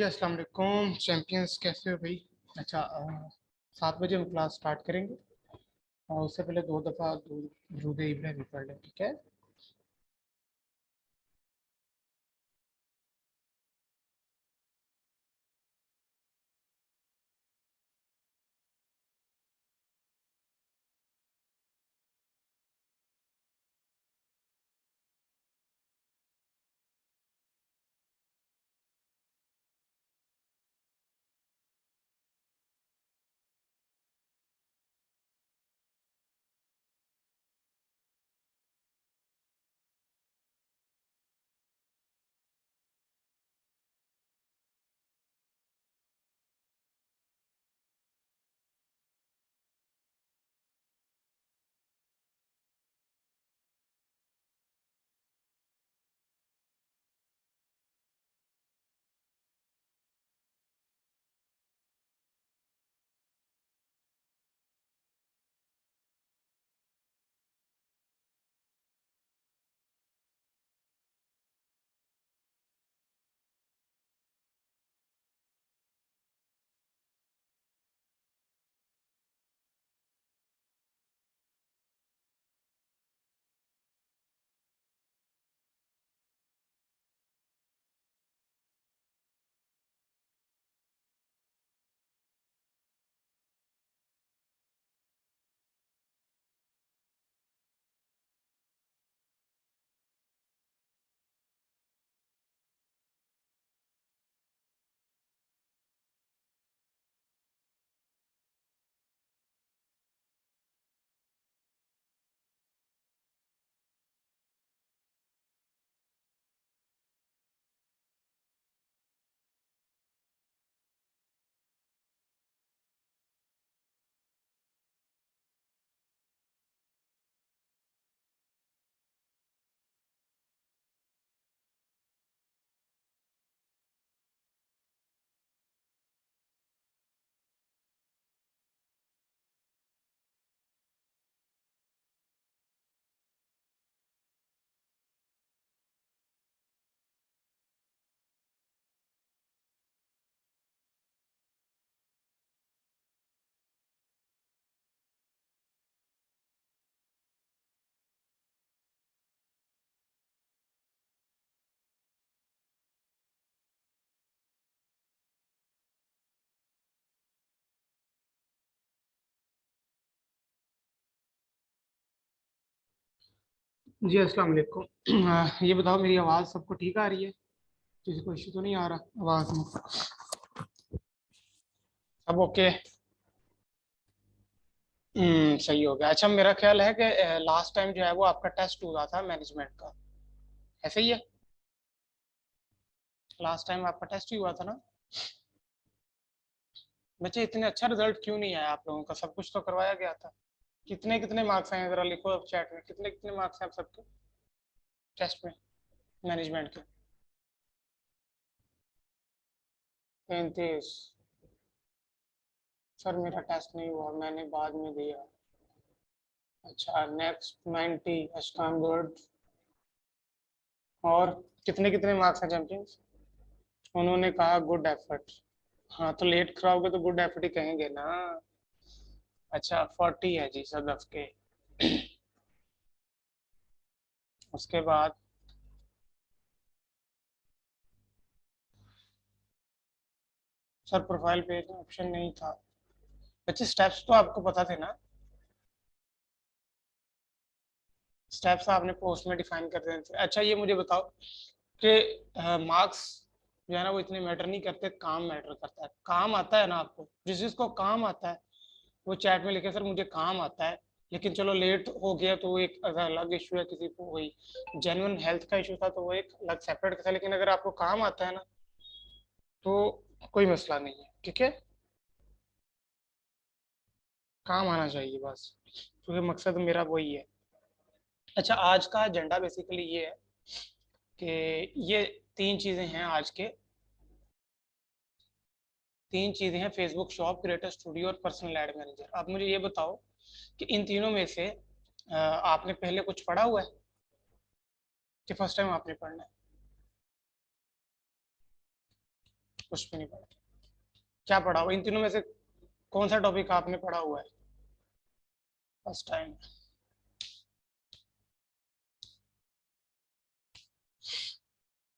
जी अस्सलाम वालेकुम चैंपियंस, कैसे हो भाई? अच्छा, 7 बजे हम क्लास स्टार्ट करेंगे और उससे पहले 2 दफ़ा दुरूद इब्राहिमी पढ़ लें, ठीक है? जी अस्सलाम वालेकुम। ये बताओ, मेरी आवाज़ सबको ठीक आ रही है? किसी को इशू तो नहीं आ रहा आवाज़ में? सब ओके? सही हो गया। अच्छा, मेरा ख्याल है कि लास्ट टाइम जो है वो आपका टेस्ट हुआ था मैनेजमेंट का, ऐसे ही है? लास्ट टाइम आपका टेस्ट ही हुआ था ना? बच्चे, इतने अच्छा रिजल्ट क्यों नहीं आया आप लोगों का? सब कुछ तो करवाया गया था। कितने कितने मार्क्स आए, जरा लिखो अब चैट में, कितने कितने मार्क्स हैं आप सबके टेस्ट में, मैनेजमेंट के? 35? सर मेरा टेस्ट नहीं हुआ, मैंने बाद में दिया। अच्छा, नेक्स्ट 90, अस्टाम गुड। और कितने कितने मार्क्स हैं चैंपियंस? उन्होंने कहा गुड एफर्ट। हाँ, तो लेट कराओगे तो गुड एफर्ट ही कहेंगे ना। अच्छा, 40 है जी सदफ के। उसके बाद सर प्रोफाइल पेज में ऑप्शन नहीं था। बच्चे, स्टेप्स तो आपको पता थे ना? स्टेप्स आपने पोस्ट में डिफाइन कर देने थे। अच्छा, ये मुझे बताओ कि मार्क्स जो है ना वो इतने मैटर नहीं करते, काम मैटर करता है। काम आता है ना आपको? जिस जिसको काम आता है वो चैट में लिखे, सर मुझे काम आता है। लेकिन चलो लेट हो गया तो वो एक अलग इशू है, किसी को वही जेन्युइन हेल्थ का इशू था तो वो एक अलग सेपरेट था। लेकिन अगर आपको काम आता है ना तो कोई मसला नहीं है, ठीक है? काम आना चाहिए बस, क्योंकि मकसद मेरा वही है। अच्छा, आज का एजेंडा बेसिकली ये है कि ये तीन चीजें हैं आज के। तीन चीजें हैं: फेसबुक शॉप, क्रिएटर स्टूडियो और पर्सनल एड मैनेजर। अब मुझे ये बताओ कि इन तीनों में से आपने पहले कुछ पढ़ा हुआ है कि फर्स्ट टाइम आपने पढ़ना है? कुछ भी नहीं पढ़ा। क्या पढ़ा हुआ इन तीनों में से? कौन सा टॉपिक आपने पढ़ा हुआ है फर्स्ट टाइम?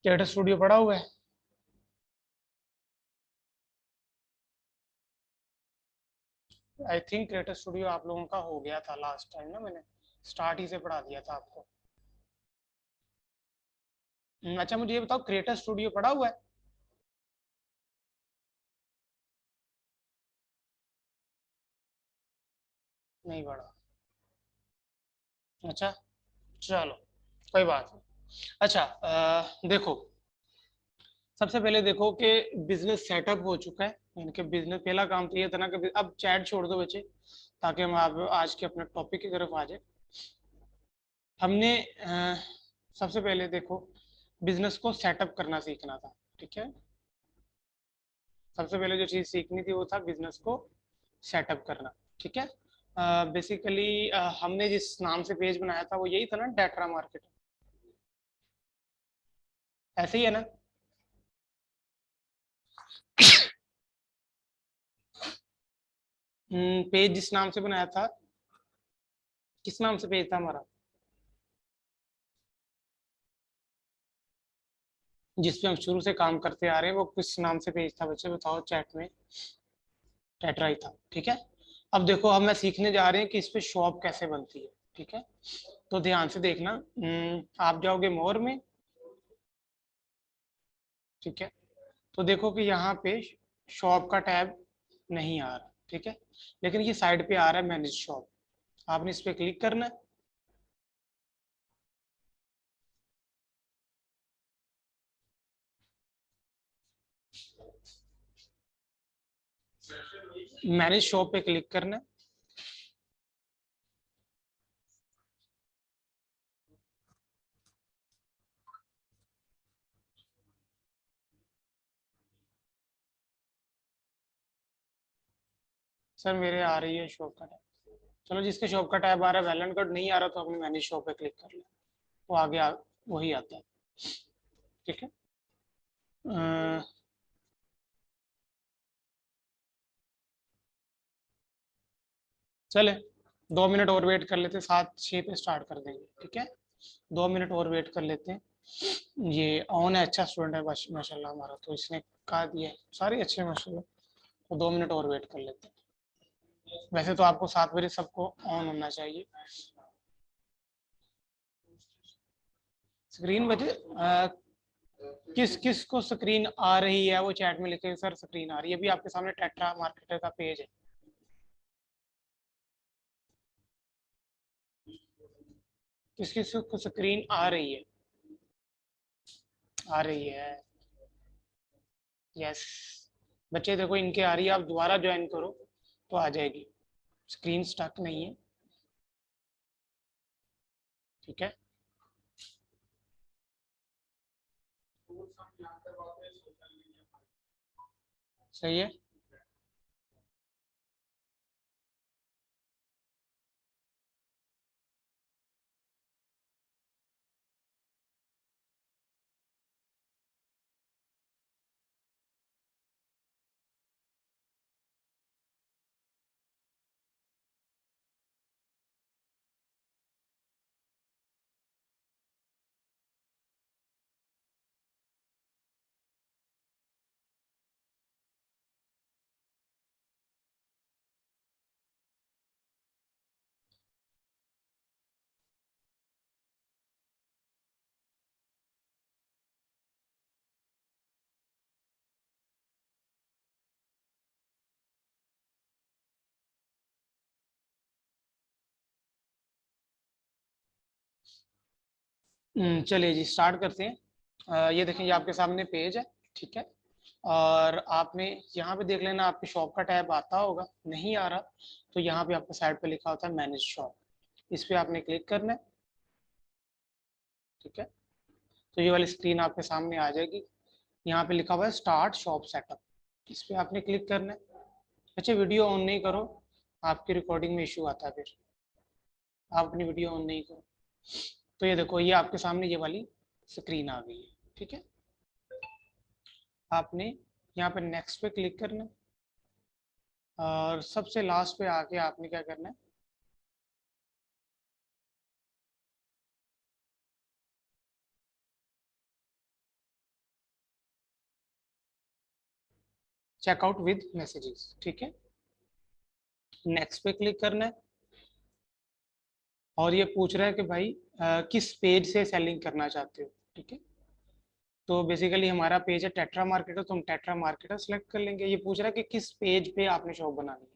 क्रिएटर स्टूडियो पढ़ा हुआ है? आई थिंक क्रिएटर स्टूडियो आप लोगों का हो गया था लास्ट टाइम ना, मैंने स्टार्ट ही से पढ़ा दिया था आपको। अच्छा मुझे ये बताओ, क्रिएटर स्टूडियो पढ़ा हुआ है? नहीं पढ़ा? अच्छा चलो कोई बात नहीं। अच्छा देखो, सबसे पहले देखो कि बिजनेस सेटअप हो चुका है। इनके बिजनेस पहला काम तो ये था ना कि अब चैट छोड़ दो बच्चे, ताकि हम आप आज के अपने टॉपिक की तरफ आ जाए। हमने सबसे पहले देखो बिजनेस को सेटअप करना सीखना था, ठीक है। सबसे पहले जो चीज सीखनी थी वो था बिजनेस को सेटअप करना, ठीक है। बेसिकली हमने जिस नाम से पेज बनाया था वो यही था ना, डेट्रा मार्केट, ऐसे ही है ना? पेज जिस नाम से बनाया था, किस नाम से पेज था हमारा, जिस पे हम शुरू से काम करते आ रहे हैं, वो किस नाम से पेज था बच्चे बताओ चैट में? टेट्रा ही था, ठीक है। अब देखो हम मैं सीखने जा रहे हैं कि इस पे शॉप कैसे बनती है, ठीक है। तो ध्यान से देखना, आप जाओगे मोर में, ठीक है। तो देखो कि यहाँ पे शॉप का टैब नहीं आ रहा, ठीक है। लेकिन ये साइड पे आ रहा है मैनेज शॉप। आपने इस पे क्लिक करना है। मैनेज शॉप पे क्लिक करना है। सर मेरे आ रही है शॉप का टैब। चलो जिसके शॉप का टैब आ रहा है, वैलेंट कार्ड नहीं आ रहा, तो अपने मैनेज शॉप पे क्लिक कर ले, वो आगे वही आता है, ठीक है। चले 2 मिनट और वेट कर लेते, 7:06 पे स्टार्ट कर देंगे, ठीक है। 2 मिनट और वेट कर लेते हैं। ये ऑन है, अच्छा स्टूडेंट है माशाल्लाह हमारा, तो इसने कहा दिया है, सारे अच्छे हैं माशाल्लाह। तो 2 मिनट और वेट कर लेते हैं। वैसे तो आपको 7 बजे सबको ऑन होना चाहिए। स्क्रीन बजे किस किस को स्क्रीन आ रही है वो चैट में लिखे, सर स्क्रीन आ रही है। अभी आपके सामने टेट्रा मार्केटर का पेज है। किस किस को स्क्रीन आ रही है? आ रही है, यस। बच्चे देखो इनके आ रही है, आप दोबारा ज्वाइन करो तो आ जाएगी। स्क्रीन स्टक नहीं है, ठीक है। सही है। चलिए जी स्टार्ट करते हैं। ये देखें, ये आपके सामने पेज है, ठीक है। और आपने यहाँ पे देख लेना, आपके शॉप का टैब आता होगा, नहीं आ रहा तो यहाँ पे आपके साइड पे लिखा होता है मैनेज शॉप, इस पे आपने क्लिक करना है, ठीक है। तो ये वाली स्क्रीन आपके सामने आ जाएगी। यहाँ पे लिखा हुआ है स्टार्ट शॉप सेटअप, इस पे आपने क्लिक करना है। अच्छा वीडियो ऑन नहीं करो, आपकी रिकॉर्डिंग में इशू आता है फिर, आप अपनी वीडियो ऑन नहीं करो। तो ये देखो, ये आपके सामने ये वाली स्क्रीन आ गई है, ठीक है। आपने यहाँ पे नेक्स्ट पे क्लिक करना है और सबसे लास्ट पे आके आपने क्या करना है, चेकआउट विद मैसेजेस। ठीक है, नेक्स्ट पे क्लिक करना है और ये पूछ रहा है कि भाई किस पेज से सेलिंग करना चाहते हो। ठीक है, तो बेसिकली हमारा पेज है टेट्रा मार्केटर, तो हम टेट्रा मार्केटर सेलेक्ट कर लेंगे। ये पूछ रहा है कि किस पेज पे आपने शॉप बनानी है,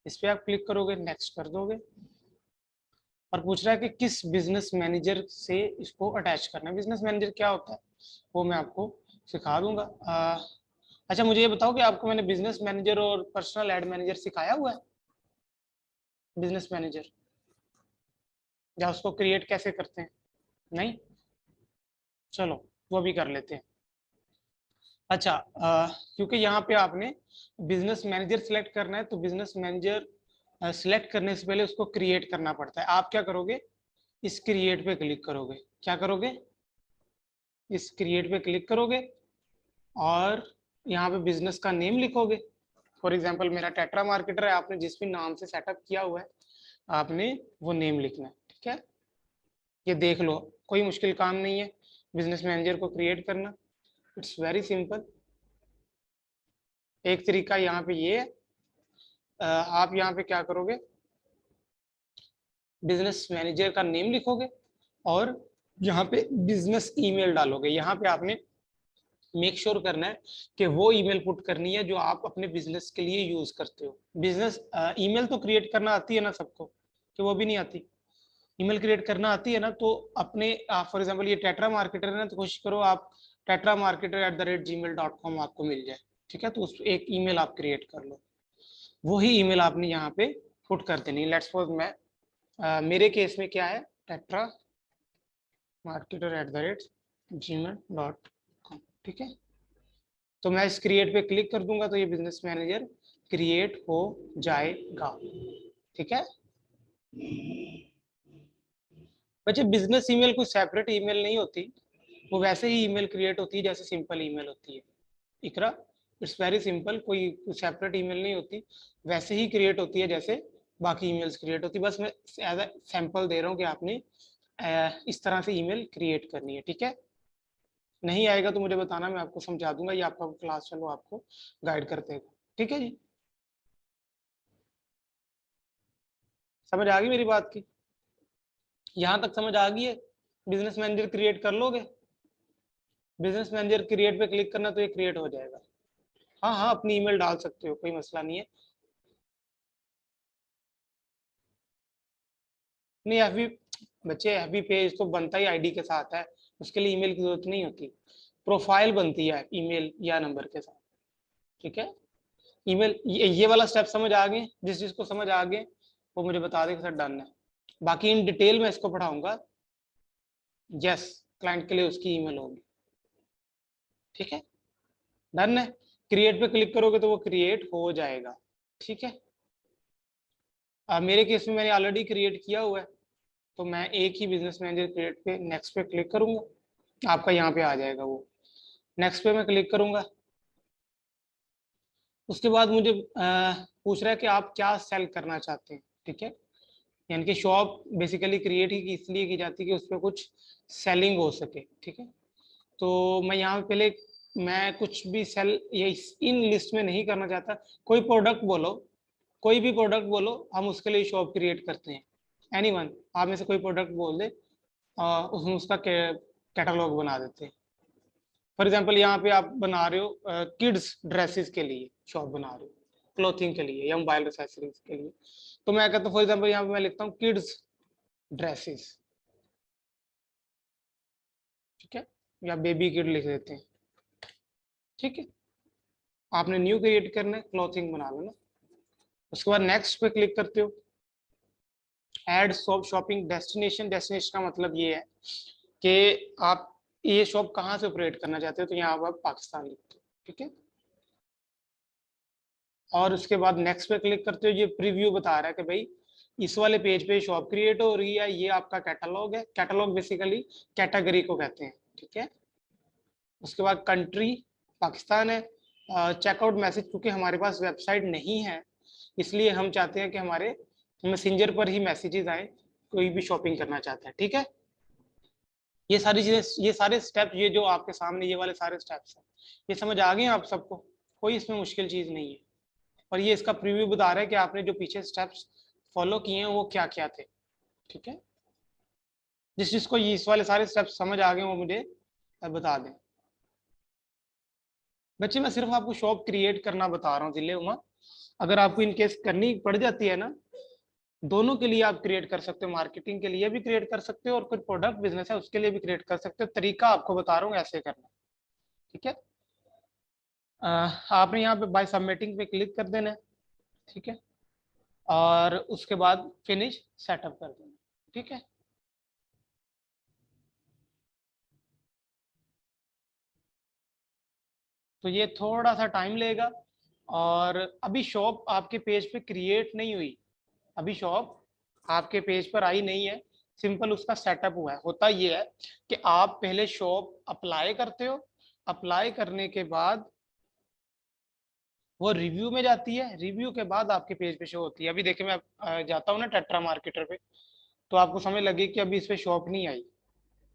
इस पे आप क्लिक करोगे, नेक्स्ट कर दोगे और पूछ रहा है कि किस बिजनेस मैनेजर से इसको अटैच करना है। बिजनेस मैनेजर क्या होता है वो मैं आपको सिखा दूंगा। अच्छा मुझे ये बताओ कि आपको मैंने बिजनेस मैनेजर और पर्सनल एड मैनेजर सिखाया हुआ है, बिजनेस मैनेजर या उसको क्रिएट कैसे करते हैं? नहीं, चलो वो भी कर लेते हैं। अच्छा क्योंकि यहाँ पे आपने बिजनेस मैनेजर सिलेक्ट करना है, तो बिजनेस मैनेजर सिलेक्ट करने से पहले उसको क्रिएट करना पड़ता है। आप क्या करोगे, इस क्रिएट पे क्लिक करोगे। क्या करोगे, इस क्रिएट पे क्लिक करोगे और यहाँ पे बिजनेस का नेम लिखोगे। फॉर एग्जांपल मेरा टेट्रा मार्केटर है, आपने जिस भी नाम से सेटअप किया हुआ है आपने वो नेम लिखना है। ठीक है, ये देख लो, कोई मुश्किल काम नहीं है बिजनेस मैनेजर को क्रिएट करना, इट्स वेरी सिंपल। एक तरीका यहाँ पे ये है, आप यहाँ पे क्या करोगे, बिजनेस मैनेजर का नेम लिखोगे और यहाँ पे बिजनेस ईमेल डालोगे। यहाँ पे आपने मेक श्योर करना है कि वो ईमेल पुट करनी है जो आप अपने बिजनेस के लिए यूज करते हो। बिजनेस ईमेल तो क्रिएट करना आती है ना सबको, कि वो भी नहीं आती? ईमेल क्रिएट करना आती है ना, तो अपने फॉर एग्जांपल ये टेट्रा मार्केटर है ना, तो कोशिश करो आप tetramarketer@gmail.com आपको मिल जाए। ठीक है, तो उस एक ईमेल आप क्रिएट कर लो, वही ईमेल आपने यहाँ पे पुट कर देनी। लेट्स सपोज मैं मेरे केस में क्या है, tetramarketer@gmail.com। ठीक है, तो मैं इस क्रिएट पे क्लिक कर दूंगा तो ये बिजनेस मैनेजर क्रिएट हो जाएगा। ठीक है बच्चे, बिजनेस ईमेल कोई सेपरेट ईमेल नहीं होती, वो वैसे ही ईमेल क्रिएट होती है जैसे सिंपल ईमेल होती है। इकरा, इट्स वेरी सिंपल, कोई सेपरेट ईमेल नहीं होती, वैसे ही क्रिएट होती है जैसे बाकी ईमेल्स क्रिएट होती है। बस मैं एज अ सैंपल दे रहा हूँ कि आपने इस तरह से ईमेल क्रिएट करनी है। ठीक है, नहीं आएगा तो मुझे बताना, मैं आपको समझा दूंगा, ये आपका क्लास चलो आपको गाइड कर देगा। ठीक है जी, समझ आ गई मेरी बात की? यहाँ तक समझ आ गई है? बिजनेस मैनेजर क्रिएट कर लोगे, बिजनेस मैनेजर क्रिएट पे क्लिक करना तो ये क्रिएट हो जाएगा। हाँ हाँ, अपनी ईमेल डाल सकते हो, कोई मसला नहीं है। नहीं एफबी, बच्चे एफबी पेज तो बनता ही आईडी के साथ है, उसके लिए ईमेल की जरूरत नहीं होती, प्रोफाइल बनती है ईमेल या नंबर के साथ। ठीक है, ईमेल ये वाला स्टेप समझ आ गए? जिस चीज को समझ आ गए वो मुझे बता दें सर, डन है। बाकी इन डिटेल में इसको पढ़ाऊंगा। यस, क्लाइंट के लिए उसकी ईमेल होगी। ठीक है, डन है। क्रिएट पे क्लिक करोगे तो वो क्रिएट हो जाएगा। ठीक है, मेरे केस में मैंने ऑलरेडी क्रिएट किया हुआ है, तो मैं एक ही बिजनेस मैनेजर क्रिएट पे नेक्स्ट पे क्लिक करूंगा, आपका यहाँ पे आ जाएगा वो। नेक्स्ट पे मैं क्लिक करूंगा, उसके बाद मुझे पूछ रहा है कि आप क्या सेल करना चाहते हैं। ठीक है, यानी कि शॉप बेसिकली क्रिएट ही इसलिए की जाती है कि उस पर कुछ सेलिंग हो सके। ठीक है, तो मैं यहाँ पहले मैं कुछ भी सेल ये इन लिस्ट में नहीं करना चाहता। कोई प्रोडक्ट बोलो, कोई भी प्रोडक्ट बोलो, हम उसके लिए शॉप क्रिएट करते हैं। एनीवन, आप में से कोई प्रोडक्ट बोल दे, उसमें उसका कैटलॉग बना देते हैं। फॉर एग्जांपल यहाँ पे आप बना रहे हो किड्स ड्रेसेस के लिए शॉप बना रहे हो, क्लोथिंग के लिए या मोबाइल एक्सेसरीज के लिए, तो मैं कहता हूँ फॉर एग्जांपल यहाँ पे मैं लिखता हूँ किड्स ड्रेसेस। ठीक है, या बेबी किड लिख देते हैं। ठीक है, आपने न्यू क्रिएट करना है, क्लॉथिंग बना लेना। उसके बाद नेक्स्ट पे क्लिक करते हो, एड शॉपिंग डेस्टिनेशन। डेस्टिनेशन का मतलब ये है कि आप ये शॉप कहाँ से ऑपरेट करना चाहते हो, तो यहाँ आप पाकिस्तान लिखते हो। ठीक है, और उसके बाद नेक्स्ट पे क्लिक करते हो, ये प्रीव्यू बता रहा है कि भाई इस वाले पेज पे शॉप क्रिएट हो रही है, ये आपका कैटलॉग है। कैटलॉग बेसिकली कैटेगरी को कहते हैं। ठीक है, उसके बाद कंट्री पाकिस्तान है, चेकआउट मैसेज, क्योंकि हमारे पास वेबसाइट नहीं है, इसलिए हम चाहते हैं कि हमारे मैसेंजर पर ही मैसेजेस आए, कोई भी शॉपिंग करना चाहता है। ठीक है, ये सारी चीजें, ये सारे स्टेप, ये जो आपके सामने ये वाले सारे स्टेप्स हैं, ये समझ आ गए आप सबको? कोई इसमें मुश्किल चीज नहीं है। और ये इसका प्रीव्यू बता रहा है कि आपने जो पीछे स्टेप्स फॉलो किए हैं वो क्या क्या थे। ठीक है, जिसको ये इस वाले सारे स्टेप्स समझ आ गए वो मुझे बता दें। बच्चे मैं सिर्फ आपको शॉप क्रिएट करना बता रहा हूँ जिले उमा, अगर आपको इनकेस करनी पड़ जाती है ना, दोनों के लिए आप क्रिएट कर सकते हो, मार्केटिंग के लिए भी क्रिएट कर सकते हो और कुछ प्रोडक्ट बिजनेस है उसके लिए भी क्रिएट कर सकते हो। तरीका आपको बता रहा हूँ ऐसे करना। ठीक है, आपने यहाँ पे बाय सबमिटिंग पे क्लिक कर देना है। ठीक है, और उसके बाद फिनिश सेटअप कर देना। ठीक है, तो ये थोड़ा सा टाइम लेगा। और अभी शॉप आपके पेज पे क्रिएट नहीं हुई, अभी शॉप आपके पेज पर आई नहीं है, सिंपल उसका सेटअप हुआ है। होता ये है कि आप पहले शॉप अप्लाई करते हो, अप्लाई करने के बाद वो रिव्यू में जाती है, रिव्यू के बाद आपके पेज पे शो होती है। अभी देखिए मैं जाता हूँ ना टेट्रा मार्केटर पे, तो आपको समझ लगे कि अभी इस पे शॉप नहीं आई,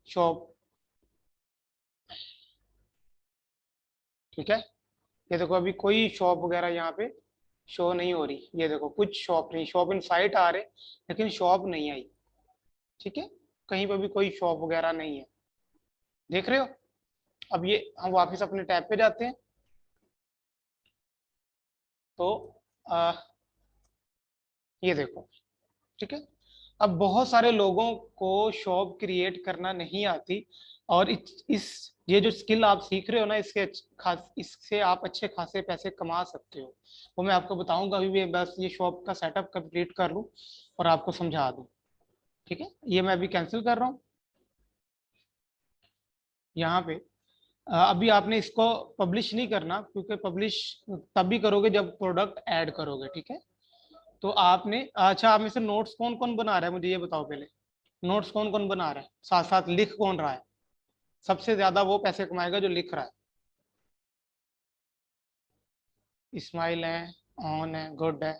शॉप। ठीक है, ये देखो अभी कोई शॉप वगैरह यहाँ पे शो नहीं हो रही, ये देखो कुछ शॉप नहीं, शॉप इन साइट आ रहे लेकिन शॉप नहीं आई। ठीक है, कहीं पर भी कोई शॉप वगैरह नहीं है, देख रहे हो? अब ये हम वापस अपने टैब पे जाते हैं, तो आ, ये देखो। ठीक है, अब बहुत सारे लोगों को शॉप क्रिएट करना नहीं आती, और इस ये जो स्किल आप सीख रहे हो ना, इससे आप अच्छे खासे पैसे कमा सकते हो। वो मैं आपको बताऊंगा, अभी मैं बस ये शॉप का सेटअप कंप्लीट कर लूँ और आपको समझा दूँ। ठीक है, ये मैं अभी कैंसिल कर रहा हूँ यहाँ पे। अभी आपने इसको पब्लिश नहीं करना, क्योंकि पब्लिश तभी करोगे जब प्रोडक्ट ऐड करोगे। ठीक है, तो आपने, अच्छा आप में से नोट्स कौन कौन बना रहा है मुझे ये बताओ पहले। नोट्स कौन कौन बना रहा है, साथ साथ लिख कौन रहा है? सबसे ज्यादा वो पैसे कमाएगा जो लिख रहा है। इस्माइल है, ऑन है, गुड है,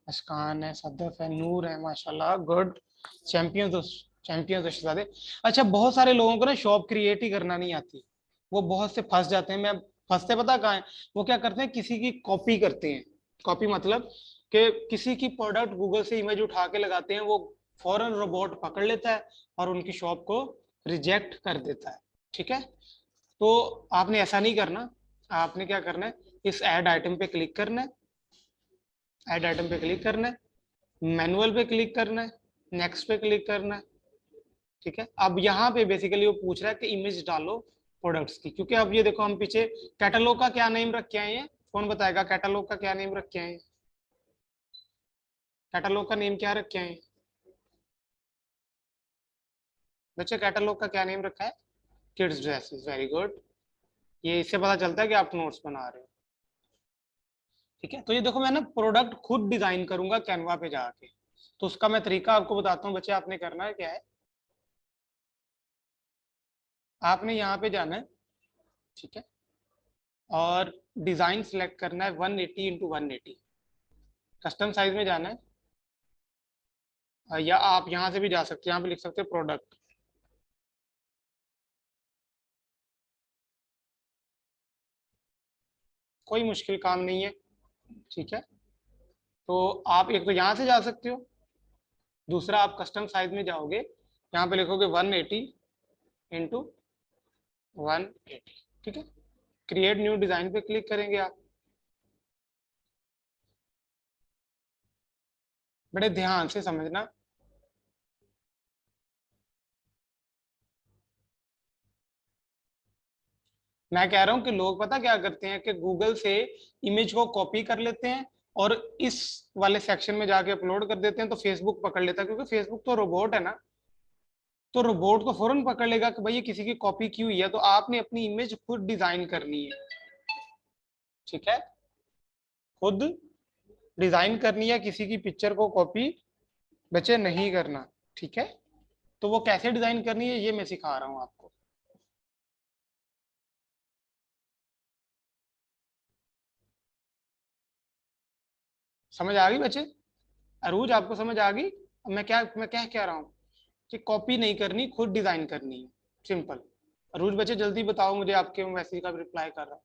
मुस्कान है, सदफ है, नूर है, माशाल्लाह गुड। चैंपियन तो, चैंपियन तो शहजादे। अच्छा, बहुत सारे लोगों को ना शॉप क्रिएट ही करना नहीं आती, वो बहुत से फंस जाते हैं। मैं फंसते पता कहाँ है? वो क्या करते हैं, किसी की कॉपी करते हैं। कॉपी मतलब कि किसी की प्रोडक्ट गूगल से इमेज उठा के लगाते हैं, वो फौरन रोबोट पकड़ लेता है और उनकी शॉप को रिजेक्ट कर देता है। ठीक है, तो आपने ऐसा नहीं करना, आपने क्या करना है, इस ऐड आइटम पे क्लिक करना है, ऐड आइटम पे क्लिक करना है, मैनुअल पे क्लिक करना है, नेक्स्ट पे क्लिक करना है। ठीक है, अब यहाँ पे बेसिकली वो पूछ रहा है कि इमेज डालो प्रोडक्ट्स की, क्योंकि अब ये देखो हम पीछे कैटलॉग का क्या नेम रख के आए हैं, कौन बताएगा कैटलॉग का क्या नेम रख के आए हैं? कैटलॉग का नेम क्या रख के आए हैं बच्चे? कैटलॉग का क्या नेम रखा है? Kids dresses, very good. ये इससे पता चलता है कि आप नोट्स बना रहे हो। ठीक है, तो ये देखो मैं ना प्रोडक्ट खुद डिजाइन करूंगा कैनवा पे जाके, तो उसका मैं तरीका आपको बताता हूँ बच्चे। आपने करना है क्या है, आपने यहाँ पे जाना है। ठीक है, और डिजाइन सिलेक्ट करना है 180 इंटू 180, कस्टम साइज में जाना है। या आप यहाँ से भी जा सकते हैं, यहाँ पे लिख सकते हैं प्रोडक्ट। कोई मुश्किल काम नहीं है। ठीक है, तो आप एक तो यहाँ से जा सकते हो, दूसरा आप कस्टम साइज में जाओगे, यहाँ पे लिखोगे 180 इंटू 180। ठीक है, क्रिएट न्यू डिजाइन पे क्लिक करेंगे आप। बड़े ध्यान से समझना। मैं कह रहा हूं कि लोग पता क्या करते हैं कि गूगल से इमेज को कॉपी कर लेते हैं और इस वाले सेक्शन में जाके अपलोड कर देते हैं, तो फेसबुक पकड़ लेता है, क्योंकि फेसबुक तो रोबोट है ना, तो रोबोट को फौरन पकड़ लेगा कि भाई ये किसी की कॉपी की हुई है। तो आपने अपनी इमेज खुद डिजाइन करनी है। ठीक है, खुद डिजाइन करनी है, किसी की पिक्चर को कॉपी बच्चे नहीं करना। ठीक है, तो वो कैसे डिजाइन करनी है ये मैं सिखा रहा हूँ आपको। समझ आ गई बच्चे? अरूज आपको समझ आ गई? अब मैं क्या कह रहा हूँ कि कॉपी नहीं करनी, खुद डिजाइन करनी है, सिंपल। अरूज बच्चे जल्दी बताओ मुझे, आपके मैसेज का रिप्लाई कर रहा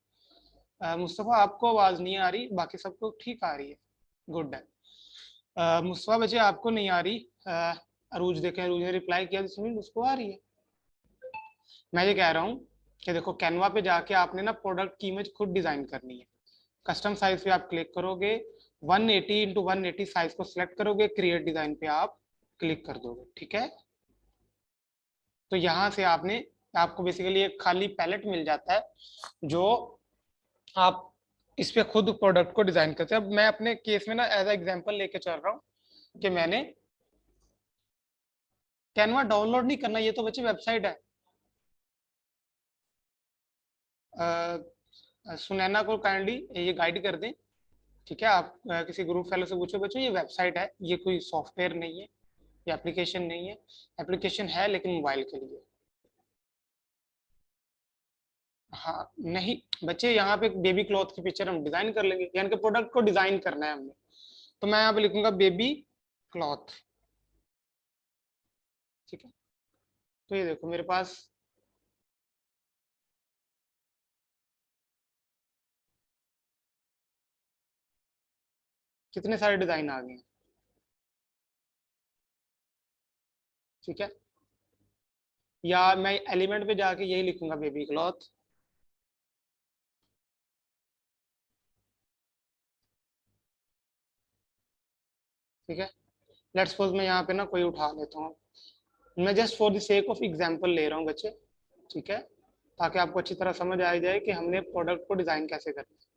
है। मुस्तफा आपको आवाज नहीं आ रही, बाकी सबको ठीक आ रही है, गुड है। मुस्तफा बच्चे आपको नहीं आ रही। अरूज देखें, अरूज ने रिप्लाई किया, जिसमें उसको आ रही है। मैं ये कह रहा हूँ कि देखो, कैनवा पे जाके आपने ना प्रोडक्ट की इमेज खुद डिजाइन करनी है। कस्टम साइज पे आप क्लिक करोगे, 180 इंटू 180 साइज को सिलेक्ट करोगे, क्रिएट डिजाइन पे आप क्लिक कर दोगे, ठीक है। तो यहाँ से आपने, आपको बेसिकली एक खाली पैलेट मिल जाता है, जो आप इस पे खुद प्रोडक्ट को डिजाइन करते हैं। अब मैं अपने केस में ना एज एग्जांपल लेके चल रहा हूँ कि मैंने कैनवा डाउनलोड नहीं करना, ये तो बच्चे वेबसाइट है। सुनैना को काइंडली ये गाइड कर दें, ठीक है। आप किसी ग्रुप फेलो से पूछो, बच्चों ये वेबसाइट है, ये कोई सॉफ्टवेयर नहीं है, ये एप्लीकेशन नहीं है। एप्लीकेशन है लेकिन मोबाइल के लिए। हाँ नहीं बच्चे, यहाँ पे बेबी क्लॉथ की पिक्चर हम डिजाइन कर लेंगे, यानी कि प्रोडक्ट को डिजाइन करना है हमने। तो मैं यहाँ पे लिखूंगा बेबी क्लॉथ, ठीक है। तो ये देखो मेरे पास कितने सारे डिजाइन आ गए हैं, ठीक है। या मैं एलिमेंट पे जाके यही लिखूंगा बेबी क्लॉथ, ठीक है। लेट्स सपोज मैं यहाँ पे ना कोई उठा लेता हूँ, मैं just for the sake of example ले रहा हूँ बच्चे, ठीक है, ताकि आपको अच्छी तरह समझ आ जाए कि हमने प्रोडक्ट को डिजाइन कैसे करना है।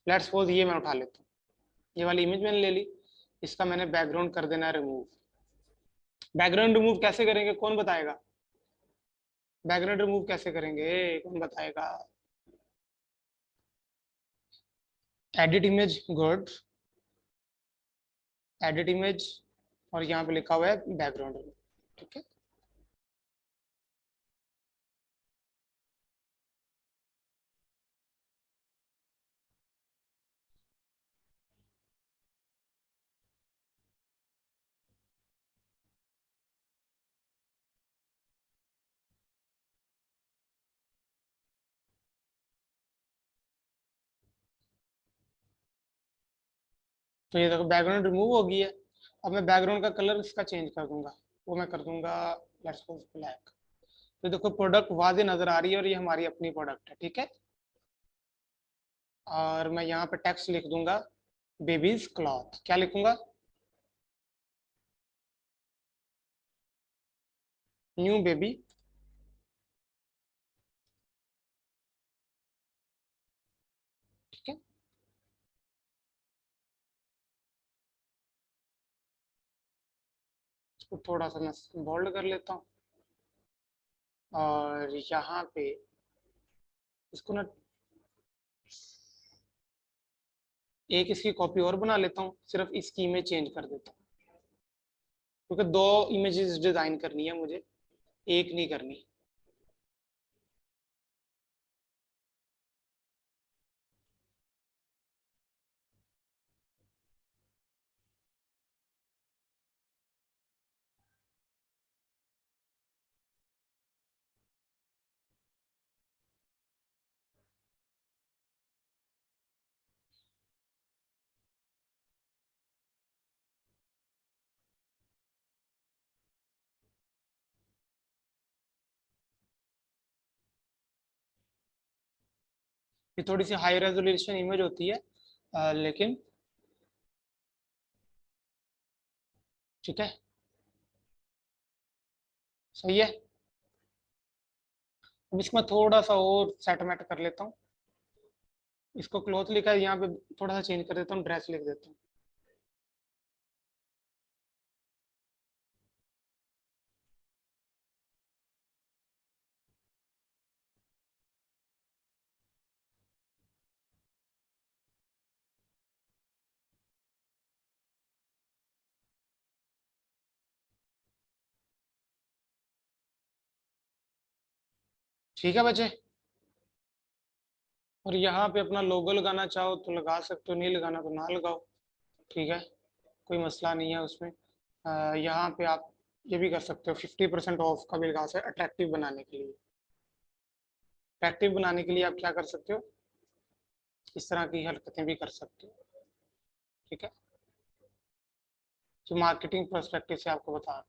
लेट्स सपोज ये मैं उठा लेता हूँ, ये वाली इमेज मैंने ले ली, इसका मैंने बैकग्राउंड कर देना है रिमूव। बैकग्राउंड रिमूव कैसे करेंगे, कौन बताएगा? बैकग्राउंड रिमूव कैसे करेंगे, कौन बताएगा? Edit image, good, edit image, और यहाँ पे लिखा हुआ है बैकग्राउंड रिमूव, ठीक है। तो ये देखो बैकग्राउंड रिमूव हो गई है। अब मैं बैकग्राउंड का कलर इसका चेंज कर दूंगा, वो मैं कर दूंगा लेट्स सपोज ब्लैक। तो देखो प्रोडक्ट वाजे नजर आ रही है, और ये हमारी अपनी प्रोडक्ट है, ठीक है। और मैं यहाँ पे टेक्स्ट लिख दूंगा बेबीज क्लॉथ, क्या लिखूंगा? न्यू बेबी, ठीक है। इसको थोड़ा सा मैं बोल्ड कर लेता हूँ, और यहाँ पे इसको ना एक इसकी कॉपी और बना लेता हूँ, सिर्फ इसकी इमेज चेंज कर देता हूँ, क्योंकि दो इमेजेस डिजाइन करनी है मुझे, एक नहीं करनी। ये थोड़ी सी हाई रेजोल्यूशन इमेज होती है, लेकिन ठीक है, सही है। अब इसमें थोड़ा सा और सेटमेट कर लेता हूँ, इसको क्लॉथ लिखा है, यहाँ पे थोड़ा सा चेंज कर देता हूँ, ड्रेस लिख देता हूँ। ठीक है बच्चे, और यहाँ पे अपना लोगो लगाना चाहो तो लगा सकते हो, नहीं लगाना तो ना लगाओ, ठीक है, कोई मसला नहीं है उसमें। यहाँ पे आप ये भी कर सकते हो, 50% ऑफ का भी लगा सकते हो अट्रैक्टिव बनाने के लिए। अट्रैक्टिव बनाने के लिए आप क्या कर सकते हो, इस तरह की हरकतें भी कर सकते हो, ठीक है, जो मार्केटिंग पर्सपेक्टिव से आपको बता रहा हूं,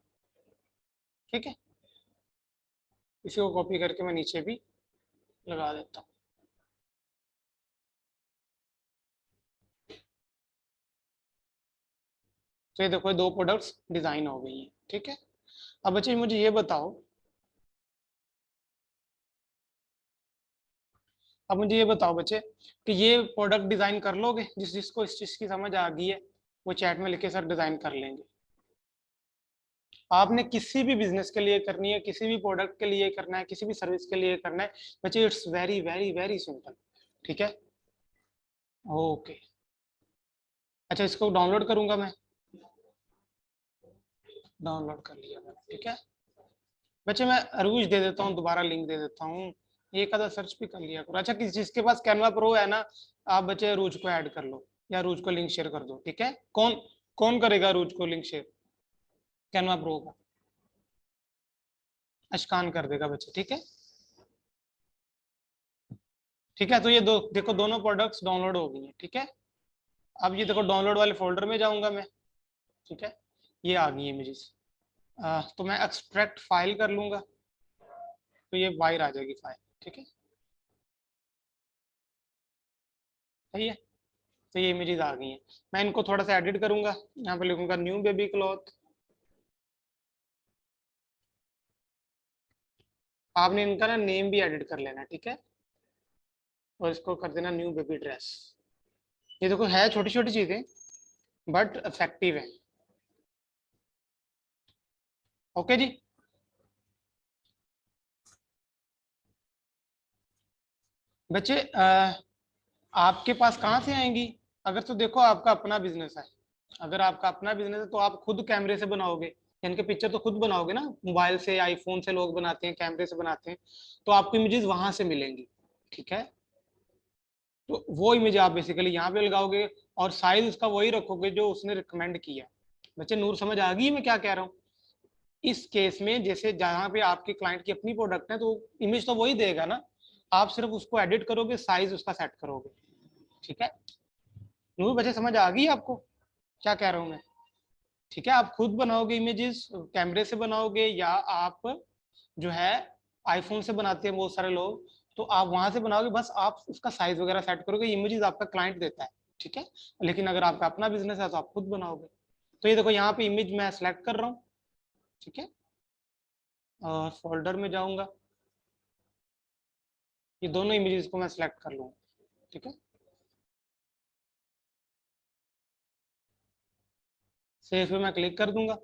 ठीक है। इसी को कॉपी करके मैं नीचे भी लगा देता हूँ। तो ये देखो, दो प्रोडक्ट्स डिजाइन हो गई हैं, ठीक है। अब बच्चे मुझे ये बताओ, अब मुझे ये बताओ बच्चे कि ये प्रोडक्ट डिजाइन कर लोगे, जिसको इस चीज की समझ आ गई है वो चैट में लिखे सर डिजाइन कर लेंगे। आपने किसी भी बिजनेस के लिए करनी है, किसी भी प्रोडक्ट के लिए करना है, किसी भी सर्विस के लिए करना है बच्चे, it's very very very simple, ठीक है। ओके, अच्छा इसको डाउनलोड करूंगा मैं, डाउनलोड कर लिया मैंने, ठीक है। बच्चे मैं अरूज दे देता हूँ, दोबारा लिंक दे देता हूँ, एक आधा सर्च भी कर लिया करो। अच्छा किसी जिसके पास कैनवा प्रो है ना, आप बच्चे अरूज को ऐड कर लो या अरूज को लिंक शेयर कर दो, ठीक है। कौन कौन करेगा अरूज को लिंक शेयर, कैनवा प्रो का अशकान कर देगा बच्चे, ठीक है। ठीक है, तो ये दो देखो, दोनों प्रोडक्ट्स डाउनलोड हो गई हैं, ठीक है। अब ये देखो डाउनलोड वाले फोल्डर में जाऊंगा मैं, ठीक है, ये आ गई इमेजेस। तो मैं एक्सट्रैक्ट फाइल कर लूंगा, तो ये बाहर आ जाएगी फाइल, ठीक है, सही है। तो ये इमेजेस आ गई हैं, मैं इनको थोड़ा सा एडिट करूंगा, यहाँ पे लिखूंगा न्यू बेबी क्लॉथ। आपने इनका ना नेम भी एडिट कर लेना, ठीक है, और इसको कर देना न्यू बेबी ड्रेस। ये देखो है छोटी छोटी चीजें बट इफेक्टिव है, ओके जी। बच्चे आपके पास कहाँ से आएंगी, अगर तो देखो आपका अपना बिजनेस है, अगर आपका अपना बिजनेस है तो आप खुद कैमरे से बनाओगे, यानी कि पिक्चर तो खुद बनाओगे ना, मोबाइल से आईफोन से लोग बनाते हैं, कैमरे से बनाते हैं, तो आपको इमेजेस वहां से मिलेंगी, ठीक है। तो वो इमेज आप बेसिकली यहाँ पे लगाओगे और साइज उसका वही रखोगे जो उसने रिकमेंड किया। बच्चे नूर समझ आ गई मैं क्या कह रहा हूँ। इस केस में जैसे जहाँ पे आपके क्लाइंट की अपनी प्रोडक्ट है तो इमेज तो वही देगा ना, आप सिर्फ उसको एडिट करोगे, साइज उसका सेट करोगे, ठीक है। नूर बच्चे समझ आ गई आपको क्या कह रहा हूँ मैं, ठीक है। आप खुद बनाओगे इमेजेस, कैमरे से बनाओगे या आप जो है आईफोन से बनाते हैं बहुत सारे लोग, तो आप वहां से बनाओगे, बस आप उसका साइज वगैरह सेट करोगे, इमेजेस आपका क्लाइंट देता है, ठीक है। लेकिन अगर आपका अपना बिजनेस है तो आप खुद बनाओगे। तो ये देखो यहाँ पे इमेज मैं सेलेक्ट कर रहा हूँ, ठीक है, और फोल्डर में जाऊंगा, ये दोनों इमेजेस को मैं सेलेक्ट कर लूंगा, ठीक है। सेव पे मैं क्लिक कर दूंगा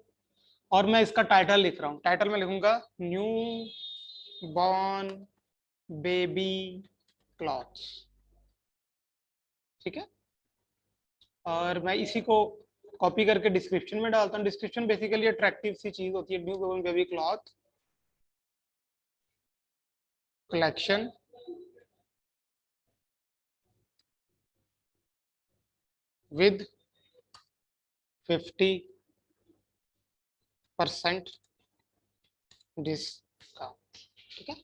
और मैं इसका टाइटल लिख रहा हूँ, टाइटल में लिखूंगा न्यू बॉर्न बेबी क्लॉथ्स, ठीक है। और मैं इसी को कॉपी करके डिस्क्रिप्शन में डालता हूँ। डिस्क्रिप्शन बेसिकली अट्रैक्टिव सी चीज होती है, new born baby cloth collection with 50% discount, ठीक है।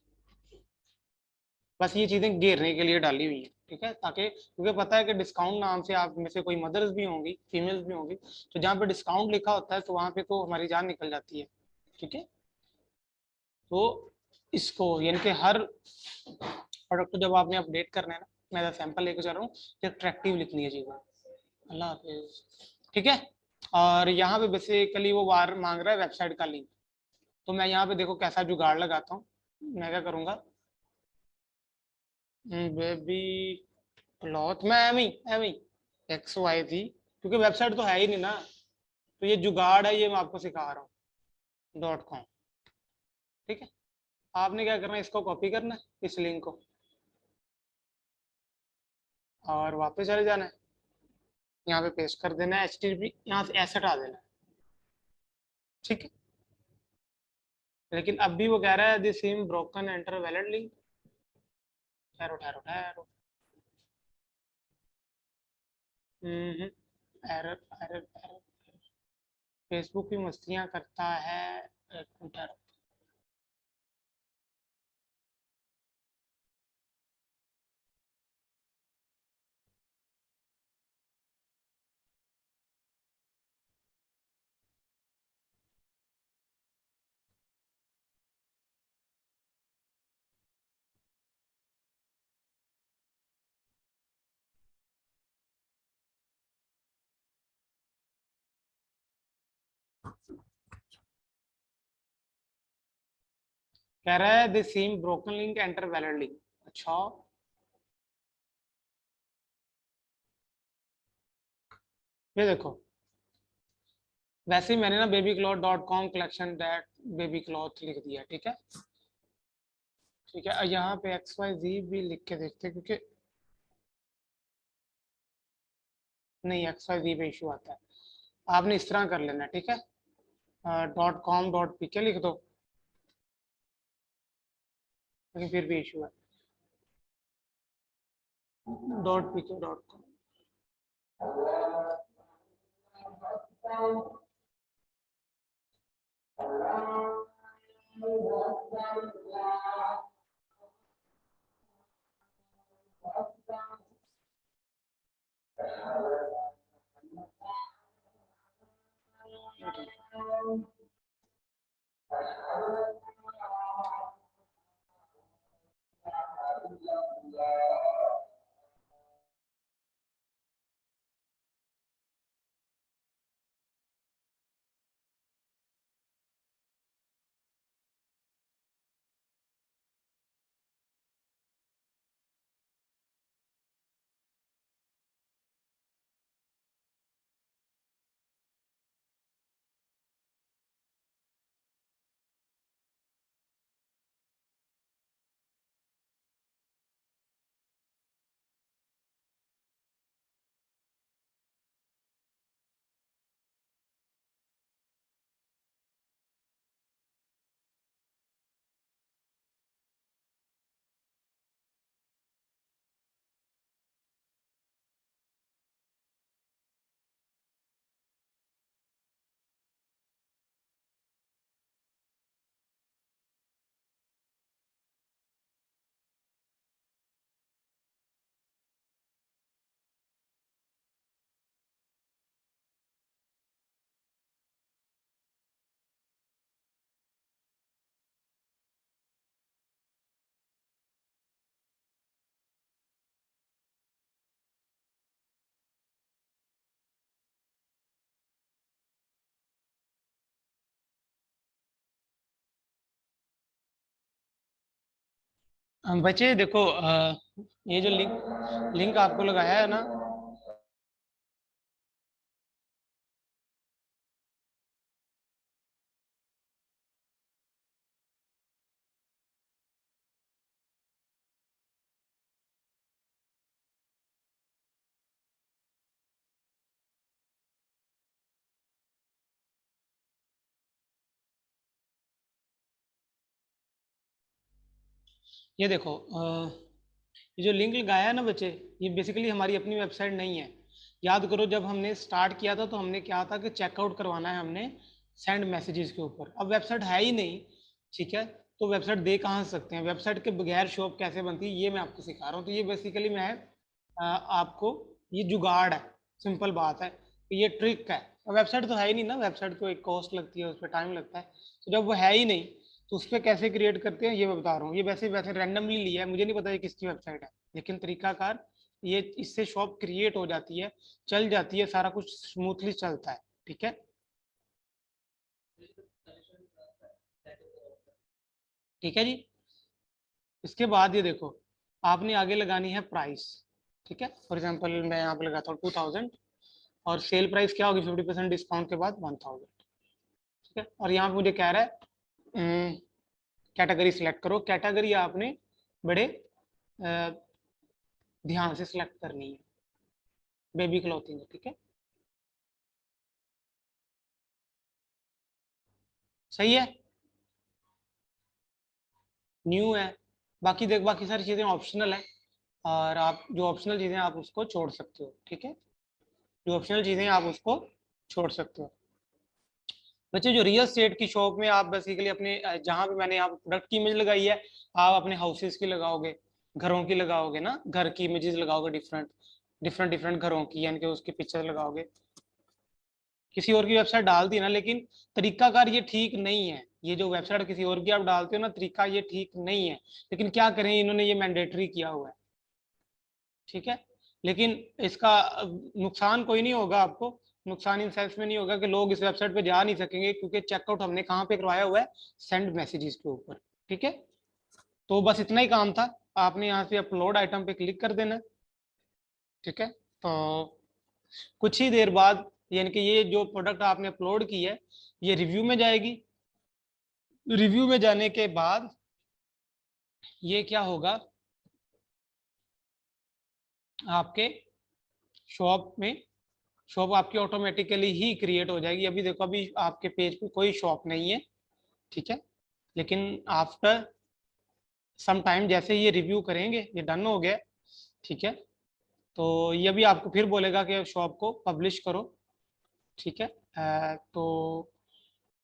बस ये चीजें घेरने के लिए डाली हुई है, ठीक है, ताकि क्योंकि पता है कि डिस्काउंट नाम से आप में से कोई मदर्स भी होंगी, फीमेल्स भी होंगी, तो जहाँ पे डिस्काउंट लिखा होता है तो वहां पे तो हमारी जान निकल जाती है, ठीक है। तो इसको यानी कि हर प्रोडक्ट को जब आपने अपडेट करना है ना, मैं सैंपल लेके जा रहा हूँ, तो अट्रैक्टिव लिखनी है चीजें। अल्लाह हाफिज, ठीक है। और यहाँ पे बेसिकली वो वार मांग रहा है वेबसाइट का लिंक, तो मैं यहाँ पे देखो कैसा जुगाड़ लगाता हूँ। मैं क्या करूँगा, बेबी क्लॉथ, मैं एम ही एक्स वाई थी, क्योंकि वेबसाइट तो है ही नहीं ना, तो ये जुगाड़ है, ये मैं आपको सिखा रहा हूँ .com, ठीक है। आपने क्या करना है, इसको कॉपी करना है इस लिंक को और वापस चले जाना है, यहाँ पे पेस्ट कर देना है, HTTP यहाँ से ऐसे हटा देना है, ठीक है। लेकिन अब भी वो कह रहा है this SIM broken, enter valid link, ठहरो ठहरो ठहरो, एरर एरर एरर। फेसबुक भी मस्तियां करता है। एक मिनट। कह रहा है this seam broken link enter valid link. अच्छा, ये देखो, वैसे ही मैंने ना babycloth.com collection that baby cloth लिख दिया, ठीक है। ठीक है, यहाँ पे XYZ भी लिख के देखते हैं, क्योंकि नहीं, XYZ पे इशू आता है। आपने इस तरह कर लेना, ठीक है। .com.pk लिख दो, लेकिन फिर भी इशू है। .pk.com। बच्चे देखो, ये जो लिंक लिंक आपको लगाया है ना, ये देखो, ये जो लिंक लगाया है ना बच्चे, ये बेसिकली हमारी अपनी वेबसाइट नहीं है। याद करो, जब हमने स्टार्ट किया था तो हमने क्या था कि चेकआउट करवाना है हमने सेंड मैसेजेस के ऊपर। अब वेबसाइट है ही नहीं, ठीक है। तो वेबसाइट दे कहाँ से सकते हैं? वेबसाइट के बगैर शॉप कैसे बनती है, ये मैं आपको सिखा रहा हूँ। तो ये बेसिकली मैं आपको, ये जुगाड़ है, सिंपल बात है। तो ये ट्रिक है। वेबसाइट तो है ही नहीं ना, वेबसाइट को एक कॉस्ट लगती है, उस पर टाइम लगता है। तो जब वो है ही नहीं, तो उस पर कैसे क्रिएट करते हैं ये मैं बता रहा हूँ। ये वैसे वैसे रैंडमली लिया है, मुझे नहीं पता ये किसकी वेबसाइट है, लेकिन तरीकाकार ये, इससे शॉप क्रिएट हो जाती है, चल जाती है, सारा कुछ स्मूथली चलता है, ठीक है। ठीक है जी। इसके बाद ये देखो, आपने आगे लगानी है प्राइस, ठीक है। फॉर एग्जाम्पल मैं यहाँ पे लगाता हूँ 2000, और सेल प्राइस क्या होगी 50% डिस्काउंट के बाद 1000, ठीक है। और यहाँ पे मुझे कह रहा है कैटेगरी सिलेक्ट करो। कैटेगरी आपने बड़े अ, ध्यान से सिलेक्ट करनी है, बेबी क्लॉथिंग, ठीक है। सही है, न्यू है। बाकी देख, बाकी सारी चीज़ें ऑप्शनल है, और आप जो ऑप्शनल चीज़ें आप उसको छोड़ सकते हो, ठीक है। जो ऑप्शनल चीजें आप उसको छोड़ सकते हो। बच्चे जो रियल स्टेट की शॉप में आप बेसिकली अपने जहां पे मैंने यहाँ प्रोडक्ट की इमेज लगाई है, आप अपने हाउसेस की लगाओगे, घरों की लगाओगे ना, घर की इमेजेस लगाओगे, डिफरेंट डिफरेंट डिफरेंट घरों की, यानी कि उसकी पिक्चर लगाओगे। किसी और की वेबसाइट डाल दी ना, लेकिन तरीकाकार ये ठीक नहीं है। ये जो वेबसाइट किसी और की आप डालते हो ना, तरीका ये ठीक नहीं है। लेकिन क्या करें, इन्होंने ये मैंडेटरी किया हुआ है, ठीक है। लेकिन इसका नुकसान कोई नहीं होगा आपको। नुकसान इन सेंस में नहीं होगा कि लोग इस वेबसाइट पे जा नहीं सकेंगे, क्योंकि चेकआउट हमने कहाँ पे करवाया हुआ है, सेंड मैसेजेस के ऊपर, ठीक है। तो बस इतना ही काम था, आपने यहाँ से अपलोड आइटम पे क्लिक कर देना, ठीक है। तो कुछ ही देर बाद, यानी कि ये जो प्रोडक्ट आपने अपलोड की है, ये रिव्यू में जाएगी। रिव्यू में जाने के बाद ये क्या होगा, आपके शॉप में, शॉप आपकी ऑटोमेटिकली ही क्रिएट हो जाएगी। अभी देखो, अभी आपके पेज पे कोई शॉप नहीं है, ठीक है। लेकिन आफ्टर सम टाइम, जैसे ये रिव्यू करेंगे, ये डन हो गया, ठीक है, तो ये भी आपको फिर बोलेगा कि शॉप को पब्लिश करो, ठीक है। तो